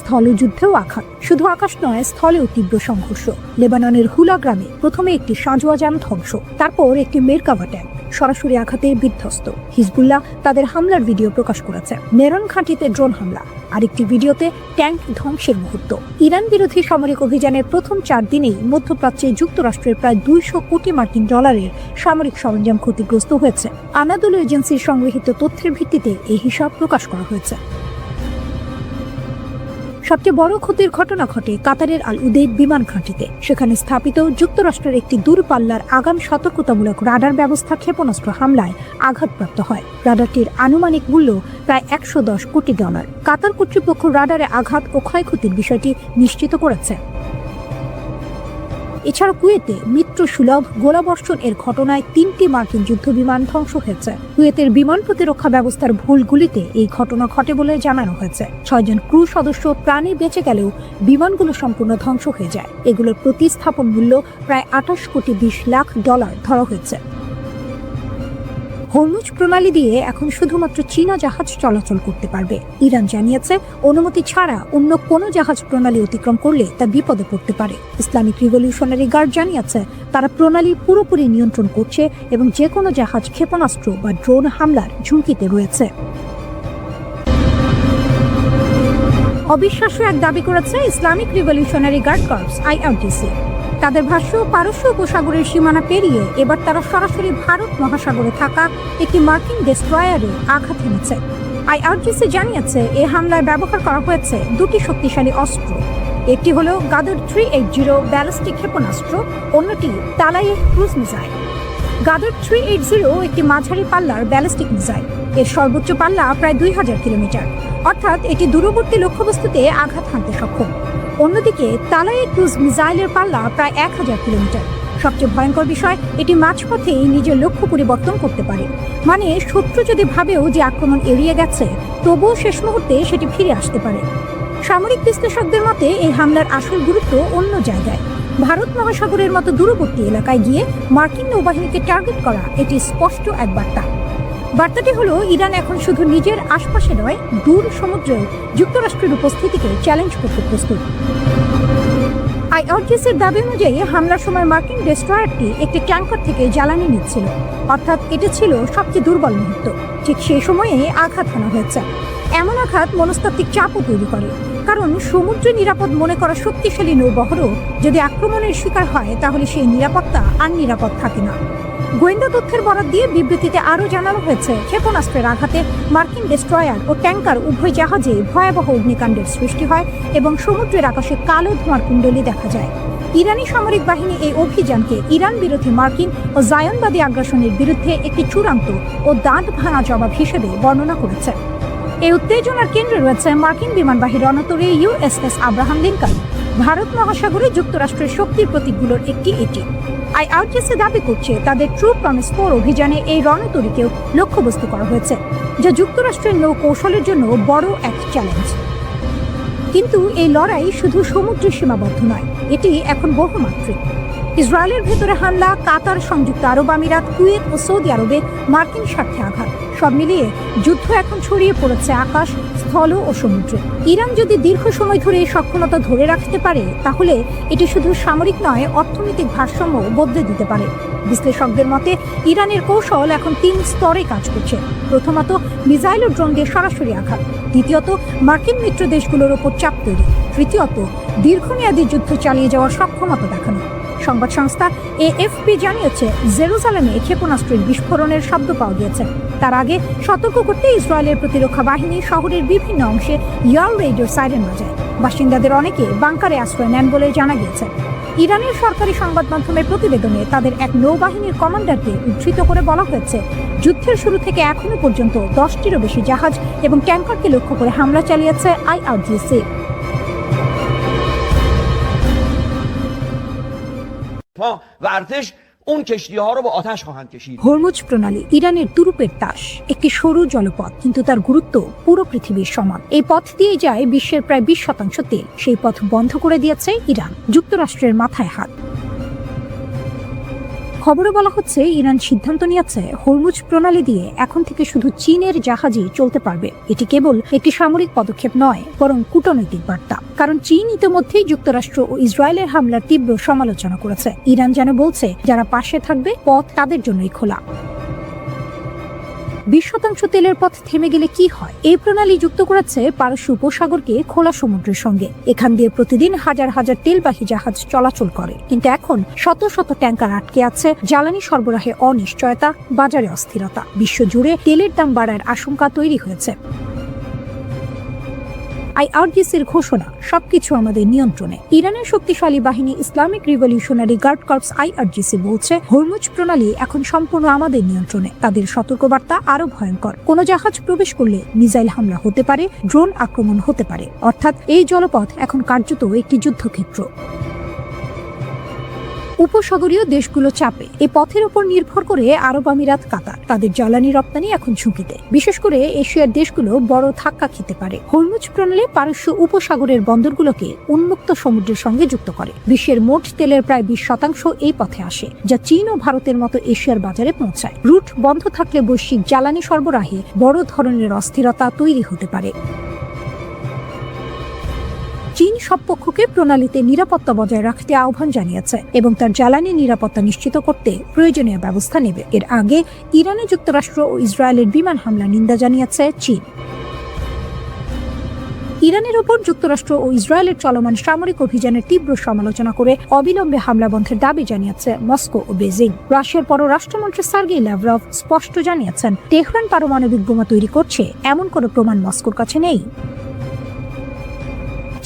স্থলযুদ্ধেও আঘাত, শুধু আকাশ নয়, স্থলেও তীব্র সংঘর্ষ। লেবাননের হুলা গ্রামে প্রথমে একটি সাঁজোয়া যান ধ্বংস, তারপর একটি মেরকাভা ট্যাঙ্ক সরাসরি আঘাতে বিধ্বস্ত। হিজবুল্লাহ তাদের হামলার ভিডিও প্রকাশ করেছে। নেরন ঘাঁটিতে ড্রোন হামলা, আরেকটি ভিডিওতে ট্যাঙ্ক ধ্বংসের মুহূর্ত। ইরান বিরোধী সামরিক অভিযানের প্রথম 4 দিনেই মধ্যপ্রাচ্যে যুক্তরাষ্ট্রের প্রায় 200 কোটি মার্কিন ডলারের সামরিক সরঞ্জাম ক্ষতিগ্রস্ত হয়েছে। আনাদোলু এজেন্সির সংগৃহীত তথ্যের ভিত্তিতে এই হিসাব প্রকাশ করা হয়েছে। সবচেয়ে বড় ক্ষতির ঘটনা ঘটে কাতারের আল উদেইদ বিমান ঘাঁটিতে। সেখানে স্থাপিত যুক্তরাষ্ট্রের একটি দূরপাল্লার আগাম সতর্কতামূলক রাডার ব্যবস্থা ক্ষেপণাস্ত্র হামলায় আঘাতপ্রাপ্ত হয়। রাডারটির আনুমানিক মূল্য প্রায় 110 কোটি ডলার। কাতার কর্তৃপক্ষ রাডারে আঘাত ও ক্ষয়ক্ষতির বিষয়টি নিশ্চিত করেছে। এছাড়া কুয়েতে মিত্র সুলভ গোলাবর্ষণ এর ঘটনায় 3টি মার্কিন যুদ্ধবিমান ধ্বংস হয়েছে। কুয়েতের বিমান প্রতিরক্ষা ব্যবস্থার ভুল গুলিতে এই ঘটনা ঘটে বলে জানানো হয়েছে। 6 জন ক্রু সদস্য প্রাণে বেঁচে গেলেও বিমানগুলো সম্পূর্ণ ধ্বংস হয়ে যায়। এগুলোর প্রতিস্থাপন মূল্য প্রায় 28 কোটি 20 লাখ ডলার ধরা হয়েছে। হরমুজ প্রণালী দিয়ে এখন শুধুমাত্র চীনা জাহাজ চলাচল করতে পারবে। ইরান জানিয়েছে অনুমতি ছাড়া অন্য কোনো জাহাজ প্রণালী অতিক্রম করলে তা বিপদে পড়তে পারে। ইসলামিক রিভলিউশনারি গার্ড জানিয়েছে তারা প্রণালী পুরোপুরি নিয়ন্ত্রণ করছে এবং যে কোনো জাহাজ ক্ষেপণাস্ত্র বা ড্রোন হামলার ঝুঁকিতে রয়েছে। অবিশ্বাস্য এক দাবি করেছে Islamic revolutionary guard corps IRGC। তাদের ভাষ্য, পারস্য উপসাগরের সীমানা পেরিয়ে এবার তারা সরাসরি ভারত মহাসাগরে থাকা একটি মার্কিন ডেস্ট্রয়ারে আঘাত হেনেছে। IRGC জানিয়েছে এই হামলায় ব্যবহার করা হয়েছে 2টি শক্তিশালী অস্ত্র। একটি হলো গাদার 380 ব্যালিস্টিক ক্ষেপণাস্ত্র, অন্যটি তালাইয়ের ক্রুজ মিসাইল। গাদার 380 একটি মাঝারি পাল্লার ব্যালিস্টিক মিসাইল। এর সর্বোচ্চ পাল্লা প্রায় 2000 কিলোমিটার, অর্থাৎ এটি দূরবর্তী লক্ষ্যবস্তুতে আঘাত হানতে সক্ষম। অন্যদিকে তালাইয়ে ক্রুজ মিসাইলের পাল্লা প্রায় 1000 কিলোমিটার। সবচেয়ে ভয়ঙ্কর বিষয়, এটি মাঝপথেই নিজের লক্ষ্য পরিবর্তন করতে পারে। মানে শত্রু যদি ভাবেও যে আক্রমণ এড়িয়ে গেছে, তবুও শেষ মুহূর্তে সেটি ফিরে আসতে পারে। সামরিক বিশ্লেষকদের মতে এই হামলার আসল গুরুত্ব অন্য জায়গায়। ভারত মহাসাগরের মতো দূরবর্তী এলাকায় গিয়ে মার্কিন নৌবাহিনীকে টার্গেট করা এটি স্পষ্ট এক বার্তা। বার্তাটি হলো ইরান এখন শুধু নিজের আশপাশে নয়, দূর সমুদ্রেও যুক্তরাষ্ট্রের উপস্থিতিকে চ্যালেঞ্জ করতে প্রস্তুত। IRGCর দাবি অনুযায়ী হামলার সময় মার্কিন ডেস্ট্রয়ারটি একটি ট্যাঙ্কার থেকে জ্বালানি নিচ্ছিল, অর্থাৎ এটি ছিল সবচেয়ে দুর্বল মুহূর্ত। ঠিক সেই সময়ে আঘাত হানা হয়েছে। এমন আঘাত মনস্তাত্ত্বিক চাপও তৈরি করে, কারণ সমুদ্রে নিরাপদ মনে করা শক্তিশালী নৌবহরও যদি আক্রমণের শিকার হয়, তাহলে সেই নিরাপত্তা আর নিরাপদ থাকে না। গোয়েন্দা তথ্যের বরাত দিয়ে বিবৃতিতে আরও জানানো হয়েছে, ক্ষেপণাস্ত্রের আঘাতে মার্কিন ডেস্ট্রয়ার ও ট্যাঙ্কার উভয় জাহাজে ভয়াবহ অগ্নিকাণ্ডের সৃষ্টি হয় এবং সমুদ্রের আকাশে কালো ধোঁয়ার কুণ্ডলী দেখা যায়। ইরানি সামরিক বাহিনী এই অভিযানকে ইরান বিরোধী মার্কিন ও জায়নবাদী আগ্রাসনের বিরুদ্ধে একটি চূড়ান্ত ও দাঁত ভাঙা জবাব হিসেবে বর্ণনা করেছে। এই উত্তেজনার কেন্দ্রে রয়েছে মার্কিন বিমানবাহী রণতরী USS আব্রাহাম লিঙ্কন। ভারত মহাসাগরে যুক্তরাষ্ট্রের শক্তির প্রতীকগুলোর একটি এটি। IRGC দাবি করছে তাদের ট্রু প্রমিস 4 অভিযানে এই রণতরীকেও লক্ষ্যবস্তু করা হয়েছে, যা যুক্তরাষ্ট্রের নৌ কৌশলের জন্য বড় এক চ্যালেঞ্জ। কিন্তু এই লড়াই শুধু সমুদ্রে সীমাবদ্ধ নয়, এটি এখন বহুমাত্রিক। ইসরায়েলের ভেতরে হামলা, কাতার, সংযুক্ত আরব আমিরাত, কুয়েত ও সৌদি আরবে মার্কিন স্বার্থে আঘাত, সব মিলিয়ে যুদ্ধ এখন ছড়িয়ে পড়েছে আকাশ, স্থল ও সমুদ্রে। ইরান যদি দীর্ঘ সময় ধরে এই সক্ষমতা ধরে রাখতে পারে, তাহলে এটি শুধু সামরিক নয়, অর্থনৈতিক ভারসাম্য বদলে দিতে পারে। বিশ্লেষকদের মতে ইরানের কৌশল এখন 3 স্তরে কাজ করছে। প্রথমত, মিসাইল ও ড্রোন দিয়ে সরাসরি আঘাত। দ্বিতীয়ত, মার্কিন মিত্র দেশগুলোর ওপর চাপ তৈরি। তৃতীয়ত, দীর্ঘমেয়াদী যুদ্ধ চালিয়ে যাওয়ার সক্ষমতা দেখানো। সংবাদ সংস্থা AFP জানিয়েছে জেরুজালেমে ক্ষেপণাস্ত্রের বিস্ফোরণের শব্দ পাওয়া গিয়েছে। তার আগে সতর্ক করতে ইসরায়েলের প্রতিরক্ষা বাহিনী শহরের বিভিন্ন অংশে ইয়ার রেডিও সাইরেন বাজায়। বাসিন্দাদের অনেকে বাংকারে আশ্রয় নেন বলে জানা গিয়েছে। ইরানের সরকারি সংবাদ মাধ্যমের প্রতিবেদনে তাদের এক নৌবাহিনীর কমান্ডারকে উদ্ধৃত করে বলা হয়েছে, যুদ্ধের শুরু থেকে এখনো পর্যন্ত 10টিরও বেশি জাহাজ এবং ট্যাঙ্কারকে লক্ষ্য করে হামলা চালিয়েছে IRGC। و ارتش اون کشتی‌ها رو با آتش خواهند کشید. হরমুজ প্রণালী ইরানের তুরুপের তাস, একটি সরু জলপথ, কিন্তু তার গুরুত্ব পুরো পৃথিবীর সমান। এই পথ দিয়ে যায় বিশ্বের প্রায় 20% তেল। সেই পথ বন্ধ করে দিয়েছে ইরান, যুক্তরাষ্ট্রের মাথায় হাত। খবরে বলা হচ্ছে ইরান সিদ্ধান্ত নিয়েছে হরমুজ প্রণালী দিয়ে এখন থেকে শুধু চীনের জাহাজই চলতে পারবে। এটি কেবল একটি সামরিক পদক্ষেপ নয়, বরং কূটনৈতিক বার্তা। কারণ চীন ইতিমধ্যেই যুক্তরাষ্ট্র ও ইসরায়েলের হামলার তীব্র সমালোচনা করেছে। ইরান যেন বলছে, যারা পাশে থাকবে পথ তাদের জন্যই খোলা। 20% তেলের পথ থেমে গেলে কি হয়? এই প্রণালী যুক্ত করেছে পারস্য উপসাগরকে খোলা সমুদ্রের সঙ্গে। এখান দিয়ে প্রতিদিন হাজার হাজার তেলবাহী জাহাজ চলাচল করে। কিন্তু এখন শত শত ট্যাঙ্কার আটকে আছে, জ্বালানি সরবরাহে অনিশ্চয়তা, বাজারে অস্থিরতা। বিশ্বজুড়ে তেলের দাম বাড়ার আশঙ্কা তৈরি হয়েছে। আইআরজিসির ঘোষণা, সবকিছু আমাদের নিয়ন্ত্রণে। ইরানের শক্তিশালী বাহিনী Islamic revolutionary guard corps IRGC বলছে, হরমুজ প্রণালী এখন সম্পূর্ণ আমাদের নিয়ন্ত্রণে। তাদের সতর্কবার্তা আরো ভয়ঙ্কর। কোনো জাহাজ প্রবেশ করলে মিসাইল হামলা হতে পারে, ড্রোন আক্রমণ হতে পারে। অর্থাৎ এই জলপথ এখন কার্যত একটি যুদ্ধক্ষেত্র। উপসাগরীয় দেশগুলো চাপে। এই পথের উপর নির্ভর করে আরব আমিরাত, কাতার। তাদের জ্বালানি রপ্তানি এখন ঝুঁকিতে। বিশেষ করে এশিয়ার দেশগুলো বড় ধাক্কা খেতে পারে। হরমুজ প্রণালী পারস্য উপসাগরের বন্দরগুলোকে উন্মুক্ত সমুদ্রের সঙ্গে যুক্ত করে। বিশ্বের মোট তেলের প্রায় 20% এই পথে আসে, যা চীন ও ভারতের মতো এশিয়ার বাজারে পৌঁছায়। রুট বন্ধ থাকলে বৈশ্বিক জ্বালানি সরবরাহে বড় ধরনের অস্থিরতা তৈরি হতে পারে। চীন সব পক্ষকে প্রণালীতে নিরাপত্তা বজায় রাখতে আহ্বান জানিয়েছে এবং তার জ্বালানি নিরাপত্তা নিশ্চিত করতে প্রয়োজনীয় ব্যবস্থা নেবে। এর আগে ইরানে যুক্তরাষ্ট্র ও ইসরায়েলের বিমান হামলা নিন্দা জানিয়েছে চীন। ইরানের ওপর যুক্তরাষ্ট্র ও ইসরায়েলের চলমান সামরিক অভিযানের তীব্র সমালোচনা করে অবিলম্বে হামলা বন্ধের দাবি জানিয়েছে মস্কো ও বেজিং। রাশিয়ার পররাষ্ট্রমন্ত্রী সার্গেই ল্যাভরভ স্পষ্ট জানিয়েছেন, তেহরান পারমাণবিক বোমা তৈরি করছে এমন কোনো প্রমাণ মস্কোর কাছে নেই।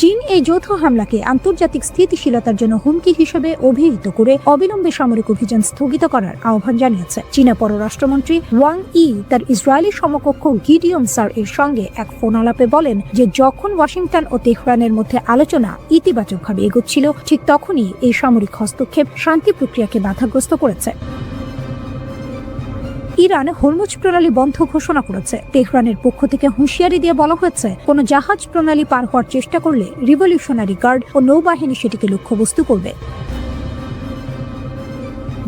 চীন এই যৌথ হামলাকে আন্তর্জাতিক স্থিতিশীলতার জন্য হুমকি হিসেবে অভিহিত করে অবিলম্বে সামরিক অভিযান স্থগিত করার আহ্বান জানিয়েছে। চীনা পররাষ্ট্রমন্ত্রী ওয়াং ই তার ইসরায়েলি সমকক্ষ গিডিয়ন সার এর সঙ্গে এক ফোন আলাপে বলেন যে যখন ওয়াশিংটন ও তেহরানের মধ্যে আলোচনা ইতিবাচকভাবে এগোচ্ছিল, ঠিক তখনই এই সামরিক হস্তক্ষেপ শান্তি প্রক্রিয়াকে বাধাগ্রস্ত করেছে। ইরান হরমুজ প্রণালী বন্ধ ঘোষণা করেছে। তেহরানের পক্ষ থেকে হুঁশিয়ারি দিয়ে বলা হয়েছে, কোনো জাহাজ প্রণালী পার হওয়ার চেষ্টা করলে রিভলিউশনারি গার্ড ও নৌবাহিনী সেটিকে লক্ষ্যবস্তু করবে।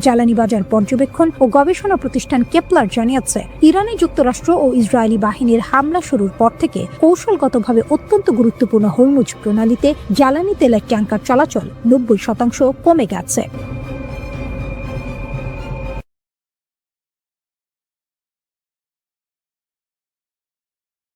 জ্বালানি বাজার পর্যবেক্ষণ ও গবেষণা প্রতিষ্ঠান কেপলার জানিয়েছে, ইরানে যুক্তরাষ্ট্র ও ইসরায়েলি বাহিনীর হামলা শুরুর পর থেকে কৌশলগতভাবে অত্যন্ত গুরুত্বপূর্ণ হরমুজ প্রণালীতে জ্বালানি তেলের ট্যাঙ্কার চলাচল 90% কমে গেছে।